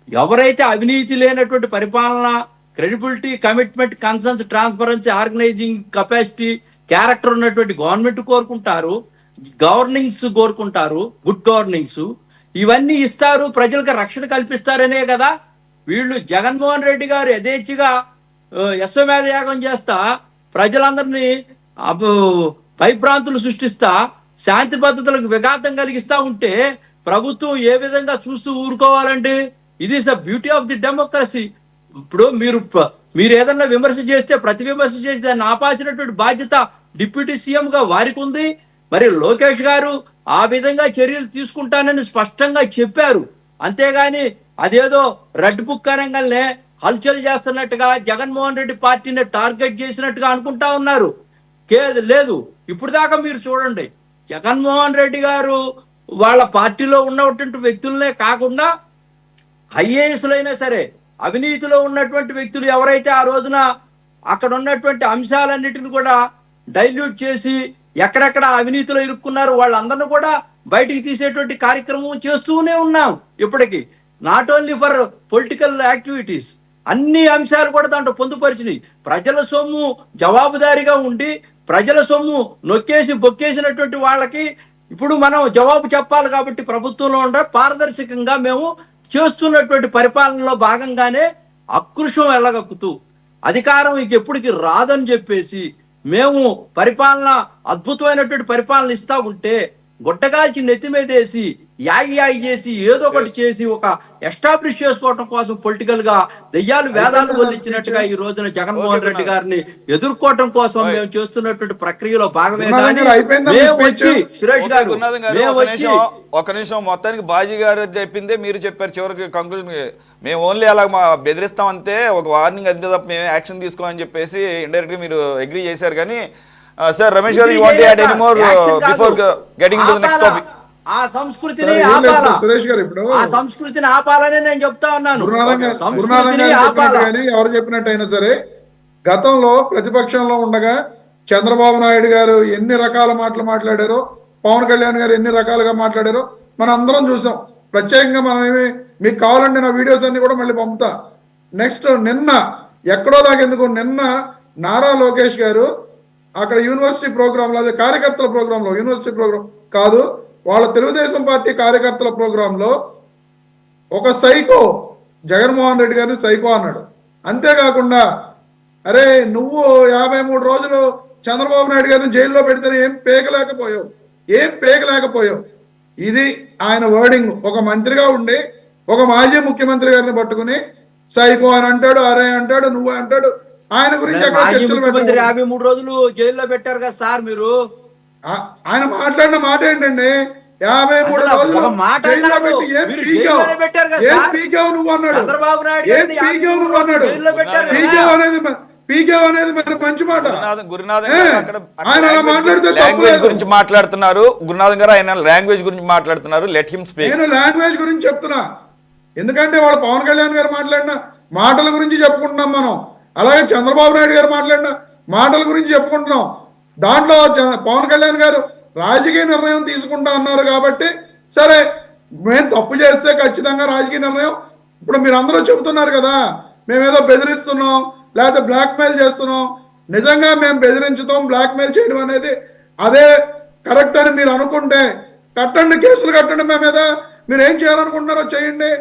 ఎవరైతే అవినీతి లేనటువంటి పరిపాలన, credibility, commitment, concerns, transparency, organizing capacity, character ఉన్నటువంటి గవర్నమెంట్ కోరుకుంటారు, గవర్నింగ్స్ కోరుకుంటారు, గుడ్ గవర్నింగ్స్, ఇవన్నీ ఇస్తారు, ప్రజలకు రక్షణ కల్పిస్తారనే కదా వీళ్ళు. జగన్మోహన్ రెడ్డి గారు యథేచ్ఛగా యశ్వమేధ యాగం చేస్తా ప్రజలందరినీ భయభ్రాంతులు సృష్టిస్తా శాంతి భద్రతలకు విఘాతం కలిగిస్తా ఉంటే ప్రభుత్వం ఏ విధంగా చూస్తూ ఊరుకోవాలండి? ఇది is the beauty of the democracy. ఇప్పుడు మీరు ఏదన్నా విమర్శ చేస్తే, ప్రతి విమర్శ చేసి దాన్ని ఆపాల్సినటువంటి బాధ్యత డిప్యూటీ సీఎంగా వారికి ఉంది. మరి లోకేష్ గారు ఆ విధంగా చర్యలు తీసుకుంటానని స్పష్టంగా చెప్పారు. అంతేగాని అదేదో రెడ్ బుక్ అనగానే హల్చల్ చేస్తున్నట్టుగా, జగన్మోహన్ రెడ్డి పార్టీని టార్గెట్ చేసినట్టుగా అనుకుంటా ఉన్నారు. లేదు, ఇప్పుడు దాకా మీరు చూడండి, జగన్మోహన్ రెడ్డి గారు వాళ్ళ పార్టీలో ఉన్నటువంటి వ్యక్తులనే కాకుండా ఐఏఎస్లైనా సరే అవినీతిలో ఉన్నటువంటి వ్యక్తులు ఎవరైతే ఆ రోజున అక్కడ ఉన్నటువంటి అంశాలన్నిటిని కూడా డైల్యూట్ చేసి ఎక్కడెక్కడ అవినీతిలో ఇరుక్కున్నారు వాళ్ళందరినీ కూడా బయటికి తీసేటువంటి కార్యక్రమం చేస్తూనే ఉన్నాం ఇప్పటికీ. Not only for political activities, అన్ని అంశాలు కూడా దాంట్లో పొందుపరిచినాయి. ప్రజల సొమ్ము జవాబుదారీగా ఉండి ప్రజల సొమ్ము నొక్కేసి బొక్కేసినటువంటి వాళ్ళకి ఇప్పుడు మనం జవాబు చెప్పాలి. కాబట్టి ప్రభుత్వంలో ఉండే పారదర్శకంగా మేము చేస్తున్నటువంటి పరిపాలనలో భాగంగానే అకృషం వెళ్ళగక్కుతూ అధికారం ఇక ఎప్పటికి రాదని చెప్పేసి మేము పరిపాలన, అద్భుతమైనటువంటి పరిపాలన ఇస్తా ఉంటే గుట్టగాల్చి నెత్తి మీదేసి యాగి చేసి ఏదో ఒకటి చేసి ఒక ఎస్టాబ్లిష్ చేసుకోవడం కోసం పొలిటికల్ గా దెయ్యాలు వేదాలు వల్లించినట్టుగా ఈ రోజున జగన్మోహన్ రెడ్డి గారిని ఎదుర్కోవటం కోసం మేము చేస్తున్నటువంటి ప్రక్రియలో భాగమే. సురేష్ గారు ఒక నిమిషం, మొత్తానికి బాజీ గారు చెప్పిందే మీరు చెప్పారు చివరికి కంక్లూజన్. మేము ఓన్లీ అలా బెదిరిస్తాం అంతే, ఒక వార్నింగ్ అంతే తప్ప మేము యాక్షన్ తీసుకోమని చెప్పేసి ఇండైరెక్ట్ గా మీరు అగ్రీ చేశారు. కానీ సార్ రమేష్ గారు, you want to add any more before getting to the next topic? ఆ సంస్కృతిని ఆపాలా, సురేష్ గారు ఇప్పుడు ఆ సంస్కృతిని ఆపాలని నేను చెప్తా ఉన్నాను. ఎవరు చెప్పినట్టయినా సరే గతంలో ప్రతిపక్షంలో ఉండగా చంద్రబాబు నాయుడు గారు ఎన్ని రకాల మాటలు మాట్లాడారో, పవన్ కళ్యాణ్ గారు ఎన్ని రకాలుగా మాట్లాడారో మనం అందరం చూసాం. ప్రత్యేకంగా మనం మీకు కావాలంటే నా వీడియోస్ అన్ని కూడా మళ్ళీ పంపుతా. నెక్స్ట్ నిన్న ఎక్కడో దాకెందుకు, నిన్న నారా లోకేష్ గారు అక్కడ యూనివర్సిటీ ప్రోగ్రాంలో, అదే కార్యకర్తల ప్రోగ్రాంలో, యూనివర్సిటీ ప్రోగ్రాం కాదు, వాళ్ళ తెలుగుదేశం పార్టీ కార్యకర్తల ప్రోగ్రాంలో ఒక సైకో జగన్మోహన్ రెడ్డి గారిని సైకో అన్నాడు. అంతేకాకుండా అరే నువ్వు 53 రోజులు చంద్రబాబు నాయుడు గారిని జైల్లో పెడితే ఏం పేకలేకపోయావు. ఇది ఆయన వర్డింగ్. ఒక మంత్రిగా ఉండి ఒక మాజీ ముఖ్యమంత్రి గారిని పట్టుకుని సైకో అని అంటాడు, అరే అంటాడు, నువ్వు అంటాడు. ఆయన గురించి 53 రోజులు జైల్లో పెట్టారు కదా సార్ మీరు. ఆయన మాట్లాడిన మాట ఏంటండి, 53 రోజులు జైల్లో పెట్టి ఏం పీకావు నువ్వు అన్నాడు. చంద్రబాబు నాయుడు ఏం పీకావు నువ్వు అన్నాడు. పీకావు అనేది పీకే అనేది మరి మంచి మాట. గురునాథన్ ఏ, గారు అక్కడ ఆయన అలా మాట్లాడితే లాంగ్వేజ్ తప్పులేదు. గురించి మాట్లాడుతున్నారు. గురునాథన్ గారు ఆయన లాంగ్వేజ్ గురించి మాట్లాడుతున్నారు. Let him speak. నేను లాంగ్వేజ్ గురించి చెప్తున్నా, ఎందుకంటే వాళ్ళు పవన్ కళ్యాణ్ గారు మాట్లాడిన మాటల గురించి చెప్పుకుంటున్నాం మనం. అలాగే చంద్రబాబు నాయుడు గారు మాట్లాడిన మాటల గురించి చెప్పుకుంటున్నాం. దాంట్లో పవన్ కళ్యాణ్ గారు రాజకీయ నిర్ణయం తీసుకుంటా అన్నారు కాబట్టి, సరే మేము తప్పు చేస్తే ఖచ్చితంగా రాజకీయ నిర్ణయం. ఇప్పుడు మీరు అందరూ చెబుతున్నారు కదా, మేమేదో బెదిరిస్తున్నాం లేకపోతే బ్లాక్మెయిల్ చేస్తున్నాం. నిజంగా మేము బెదిరించుతాం, బ్లాక్మెయిల్ చేయడం అనేది అదే కరెక్ట్ అని మీరు అనుకుంటే కట్టండి, కేసులు కట్టండి మా మీద. మీరు ఏం చేయాలనుకుంటున్నారో చేయండి.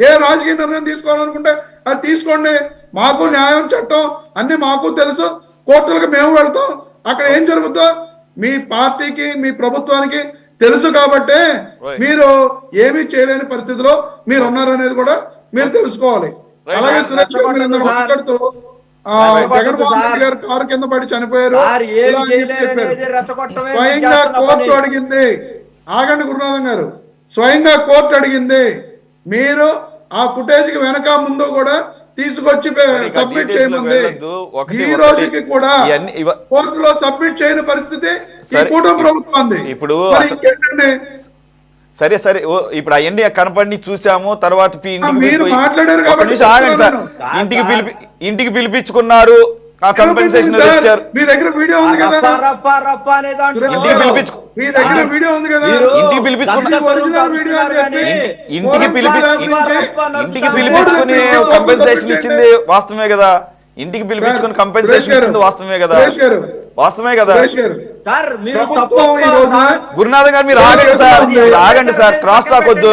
ఏ రాజకీయ నిర్ణయం తీసుకోవాలనుకుంటే అది తీసుకోండి. మాకు న్యాయం, చట్టం అన్ని మాకు తెలుసు. కోర్టులకు మేము వెళ్తాం. అక్కడ ఏం జరుగుతుందో మీ పార్టీకి, మీ ప్రభుత్వానికి తెలుసు కాబట్టి మీరు ఏమీ చేయలేని పరిస్థితిలో మీరు ఉన్నారనేది కూడా మీరు తెలుసుకోవాలి. అలాగే సురేష్ గారు మీరు ఇందాక మాట్లాడుతూ జగన్మోహన్ రెడ్డి గారు కారు కింద పడి చనిపోయారు ఇలా అని చెప్పారు. స్వయంగా కోర్టు అడిగింది, ఆగండి గురునాథన్ గారు, స్వయంగా కోర్టు అడిగింది మీరు ఆ ఫుటేజ్ కి వెనక ముందు కూడా తీసుకొచ్చి సబ్మిట్ చేయమంది. ఈ రోజుకి కూడా కోర్టులో సబ్మిట్ చేయని పరిస్థితి ఈ కూటమి ప్రభుత్వం. ఇప్పుడు ఇంకేంటండి? సరే సరే, ఇప్పుడు అవన్నీ కనపడి చూసాము. తర్వాత మీరు మాట్లాడారు కాబట్టి ఆగండి సార్, ఇంటికి పిలిపించుకున్నారు, కంపెన్సేషన్ ఇచ్చారు. మీ దగ్గర వీడియో ఉంది కదా, మీ దగ్గర వీడియో ఉంది కదా, ఇంటికి పిలిపించుకున్నారు, ఇంటికి పిలిపించుకుని కంపెన్సేషన్ ఇచ్చింది వాస్తవమే కదా. ఇంటికి పిలిపించుకుని కంపెన్సేషన్ ఇచ్చింది వాస్తవమే కదా. వాస్తవమే కదా. గురునాథన్ గారు మీరు ఆగండి సార్, ఆగండి సార్, క్రాస్ టాక్ వద్దు.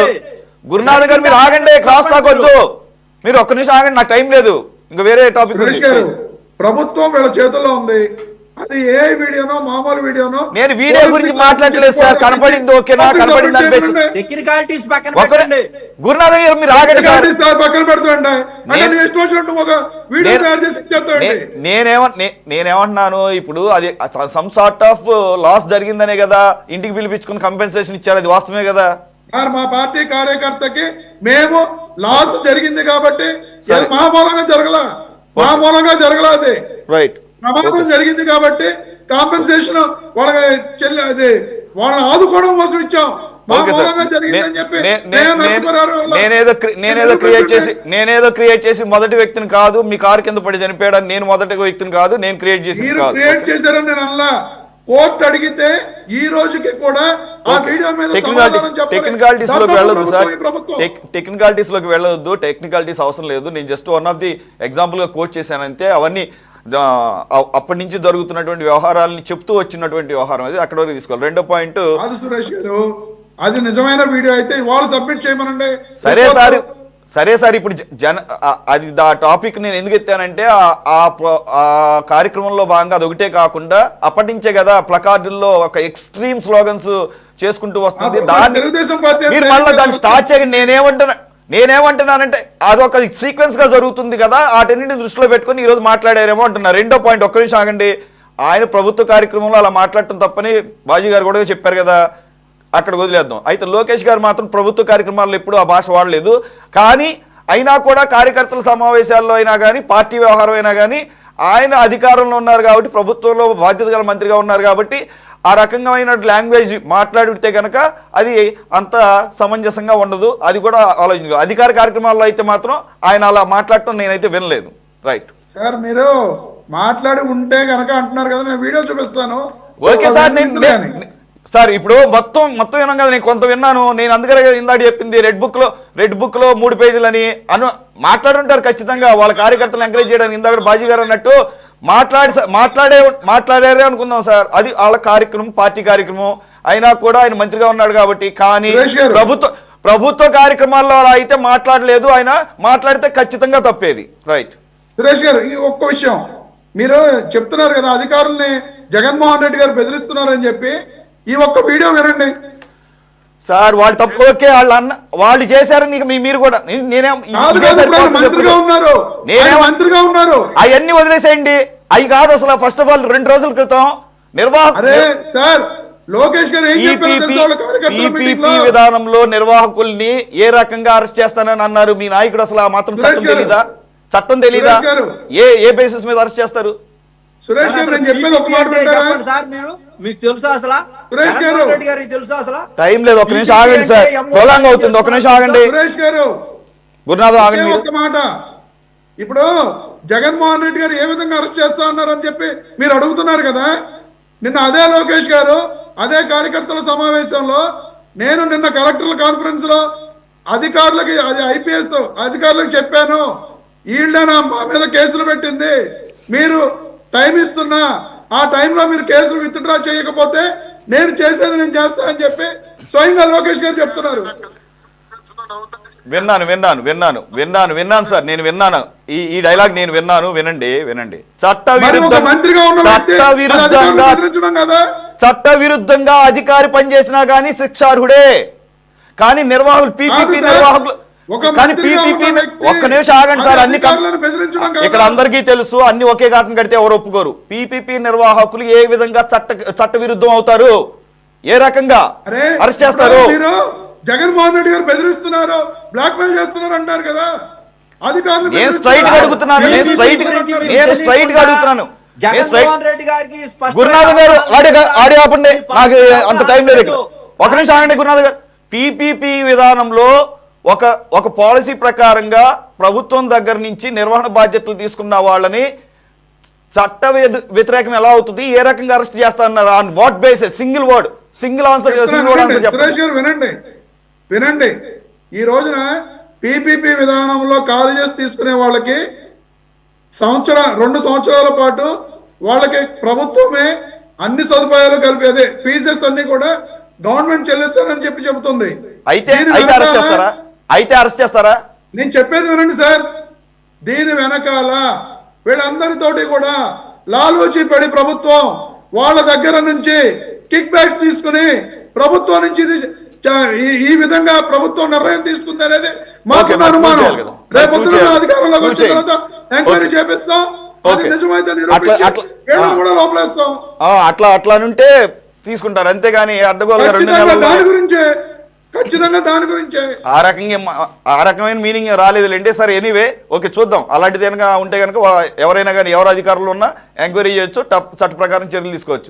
గురునాథన్ గారు మీరు ఆగండి, క్రాస్ టాక్ వద్దు. మీరు ఒక్క నిమిషం ఆగండి, నాకు టైం లేదు, ఇంకా వేరే టాపిక్. ప్రభుత్వం వీళ్ళ చేతుల్లో ఉంది. అది ఏ వీడియోనో మామూలు వీడియోనో, నేను వీడియో గురించి మాట్లాడలేదు సార్. కనపడింది ఓకేనా, కనపడింది అనిపించింది. గురునాథన్ గారు మీరు ఆగండి సార్, పక్కన పెడుతుంటే ఒక వీడియో తయారు చేసి చెప్తాండి. నేనేమంటున్నాను, ఇప్పుడు అది సమ్ సార్ట్ ఆఫ్ లాస్ జరిగిందనే కదా ఇంటికి పిలిపించుకుని కంపెన్సేషన్ ఇచ్చారు, అది వాస్తవమే కదా. మా పార్టీ కార్యకర్తకి మేము లాస్ జరిగింది కాబట్టి మా మూలంగా జరగల, మా మూలంగా జరగల, అది రైట్ ప్రమాదం జరిగింది కాబట్టి కాంపెన్సేషన్ వాళ్ళకి అది వాళ్ళని ఆదుకోవడం కోసం ఇచ్చాం. మా మూలంగా జరిగిందని చెప్పి నేనేదో క్రియేట్ చేసి మొదటి వ్యక్తిని కాదు, మీ కారు కింద పడి చనిపోయాడు నేను మొదటి వ్యక్తిని కాదు, నేను క్రియేట్ చేసి. మీరు క్రియేట్ చేశారని నేను అన్నా. కోర్టు అడిగితే ఈ రోజుకి కూడా ఆ వీడియో మీద టెక్నికాలిటీస్ లోకి వెళ్ళదు సార్, టెక్నికాలిటీస్ లోకి వెళ్ళవద్దు, టెక్నికాలిటీస్ అవసరం లేదు. నేను just one of the example గా కోట్ చేశానంతే. అవన్నీ అప్పటి నుంచి జరుగుతున్నటువంటి వ్యవహారాలని చెప్తూ వచ్చినటువంటి వ్యవహారం, అది అక్కడ వరకు తీసుకోవాలి. రెండో పాయింట్, సురేష్ గారు అది నిజమైన వీడియో అయితే వాళ్ళు సబ్మిట్ చేయమనండి. సరే సార్, ఇప్పుడు అది ఆ టాపిక్ నేను ఎందుకు ఎత్తానంటే ఆ కార్యక్రమంలో భాగంగా అది ఒకటే కాకుండా అప్పటి నుంచే కదా ప్లకార్డుల్లో ఒక ఎక్స్ట్రీమ్ స్లోగన్స్ చేసుకుంటూ వస్తుంది. దాన్ని మీరు మళ్ళీ దాన్ని స్టార్ట్ చేయండి. నేనేమంటున్నానంటే అదొక సీక్వెన్స్ గా జరుగుతుంది కదా, వాటన్నింటిని దృష్టిలో పెట్టుకుని ఈ రోజు మాట్లాడారేమో అంటున్నా. రెండో పాయింట్, ఒక్క నిమిషం ఆగండి. ఆయన ప్రభుత్వ కార్యక్రమంలో అలా మాట్లాడటం తప్పని బాజీ గారు కూడా చెప్పారు కదా, అక్కడ వదిలేద్దాం. అయితే లోకేష్ గారు మాత్రం ప్రభుత్వ కార్యక్రమాల్లో ఎప్పుడు ఆ భాష వాడలేదు. కానీ అయినా కూడా కార్యకర్తల సమావేశాల్లో అయినా కానీ, పార్టీ వ్యవహారం అయినా కానీ, ఆయన అధికారంలో ఉన్నారు కాబట్టి, ప్రభుత్వంలో బాధ్యత గల మంత్రిగా ఉన్నారు కాబట్టి ఆ రకమైన లాంగ్వేజ్ మాట్లాడితే కనుక అది అంత సమంజసంగా ఉండదు. అది కూడా ఆలోచించు. అధికార కార్యక్రమాల్లో అయితే మాత్రం ఆయన అలా మాట్లాడటం నేనైతే వినలేదు. రైట్ సార్, మీరు మాట్లాడి ఉంటే కనుక అంటున్నారు కదా, నేను వీడియో చూపిస్తాను. ఓకే సార్, సార్ ఇప్పుడు మొత్తం విన్నాం కదా, నేను కొంత విన్నాను. నేను అందుకనే ఇందాక చెప్పింది రెడ్ బుక్ లో 3 పేజీలని మాట్లాడుంటారు ఖచ్చితంగా. వాళ్ళ కార్యకర్తలు ఎంకరేజ్ చేయడానికి ఇందాక బాజీ గారు అన్నట్టు మాట్లాడారే అనుకుందాం సార్. అది వాళ్ళ కార్యక్రమం, పార్టీ కార్యక్రమం. అయినా కూడా ఆయన మంత్రిగా ఉన్నాడు కాబట్టి. కానీ ప్రభుత్వ కార్యక్రమాల్లో అలా అయితే మాట్లాడలేదు. ఆయన మాట్లాడితే ఖచ్చితంగా తప్పేది. రైట్ సురేష్ గారు, ఈ ఒక్క విషయం మీరు చెప్తున్నారు కదా, అధికారుల్ని జగన్మోహన్ రెడ్డి గారు బెదిరిస్తున్నారని చెప్పి. ఈ ఒక్క వీడియో వినండి సార్. వాళ్ళు తప్పు, ఓకే, వాళ్ళు చేశారని మీరు కూడా మంత్రిగా ఉన్నారు అవన్నీ వదిలేసేయండి. అవి కాదు అసలు. ఫస్ట్ ఆఫ్ ఆల్ 2 రోజుల క్రితం లోకేష్ గారు విధానంలో నిర్వాహకుల్ని ఏ రకంగా అరెస్ట్ చేస్తానని అన్నారు. మీ నాయకుడు అసలు ఆ మాత్రం చట్టం తెలీదా? చట్టం తెలీదా? సురేష్ గారు. ఏ బేసిస్ మీద అరెస్ట్ చేస్తారు? సురేష్ గారు నేను చెప్పేది ఒక మాట వింటారా? చెప్పండి సార్, మీకు తెలుసా అసలు? సురేష్ గారు. జగన్మోహన్ రెడ్డి గారికి తెలుసా అసలు? టైం లేదు, ఒక నిమిషం ఆగండి సార్, ప్రొలాంగ్ అవుతుంది, ఒక నిమిషం ఆగండి. సురేష్ గారు గురునాథం ఆగండి ఒకే మీరు. ఒక్క మాట, ఇప్పుడు జగన్మోహన్ రెడ్డి గారు ఏ విధంగా అరెస్ట్ చేస్తా అన్నారని చెప్పి మీరు అడుగుతున్నారు కదా. నిన్న అదే లోకేష్ గారు అదే కార్యకర్తల సమావేశంలో నేను నిన్న కలెక్టర్ల కాన్ఫరెన్స్ లో అధికారులకి, అది ఐపీఎస్ అధికారులకు చెప్పాను, వీళ్ళే మా మీద కేసులు పెట్టింది, మీరు టైం ఇస్తున్నా ఆ టైంలో మీరు కేసులు విత్డ్రా చేయకపోతే నేను చేసేది నేను చేస్తా అని చెప్పి స్వయంగా లోకేష్ గారు చెప్తున్నారు. విన్నాను సార్, నేను విన్నాను ఈ డైలాగ్, నేను విన్నాను. వినండి. మంత్రిగా ఉన్న వ్యక్తి అధికారులను బెదిరించడం కదా. చట్టవిరుద్ధంగా అధికారి పనిచేసినా గానీ శిక్షార్హుడే. కానీ నిర్వాహకులు పీపీపీ నిర్వాహకులు ఒక్క నిమిషం ఆగండి సార్. అన్ని ఇక్కడ అందరికీ తెలుసు, అన్ని ఒకే ఘటన కడితే ఎవరు ఒప్పుకోరు. పీపీపీ నిర్వాహకులు ఏ విధంగా చట్ట విరుద్ధం అవుతారు, ఏ రకంగా అరెస్ట్ చేస్తారు? జగన్మోహన్ రెడ్డి గారు బెదిరిస్తున్నారు, బ్లాక్ మెయిల్ చేస్తున్నారు అంటారు కదా. అధికారులు నేను స్ట్రైట్ గా అడుగుతున్నాను. గురునాథ్ గారు ఆడియో ఆపండి, నాకు అంత టైం లేదు ఇక్కడ. ఒక నిమిషం ఆగండి గురునాథ్ గారు. పీపీపీ విధానంలో ఒక పాలసీ ప్రకారంగా ప్రభుత్వం దగ్గర నుంచి నిర్వహణ బాధ్యతలు తీసుకున్న వాళ్ళని చట్ట వ్యతిరేకం ఎలా అవుతుంది, ఏ రకంగా అరెస్ట్ చేస్తారన్నారు? On what basis? Single answer Suresh గారు వినండి. ఈ రోజున పీపీపీ విధానంలో కాలేజెస్ తీసుకునే వాళ్ళకి 2 సంవత్సరాల పాటు వాళ్ళకి ప్రభుత్వమే అన్ని సదుపాయాలు కలిపి, అదే ఫీజెస్ అన్ని కూడా గవర్నమెంట్ చెల్లిస్తారని చెప్తుంది. అయితే అరెస్ట్ చేస్తారా? నేను చెప్పేది వినండి సార్. దీని వెనకాల వీళ్ళందరితోటి కూడా లాలూచి పడి ప్రభుత్వం వాళ్ళ దగ్గర నుంచి కిక్ బ్యాక్స్ తీసుకుని ప్రభుత్వం నుంచి ఈ విధంగా ప్రభుత్వం నిర్ణయం తీసుకుంది అనేది మాకు అనుమానం. రేపు అధికారంలోకి వచ్చిన తర్వాత ఎంక్వైరీ చేపిస్తాం, అది నిజమైతే నిరూపించి కూడా లోపలేస్తాం. అట్లా అనుంటే తీసుకుంటారు, అంతేగాని అడ్డగోలుగా ఖచ్చితంగా దాని గురించే ఆ రకమైన మీనింగ్ రాలేదులేండి. సరే, ఎనీవే, ఓకే, చూద్దాం. అలాంటిది కనుక ఉంటే కనుక ఎవరైనా కానీ ఎవరు అధికారులు ఉన్నా ఎంక్వైరీ చేయొచ్చు, చట్ట ప్రకారం చర్యలు తీసుకోవచ్చు.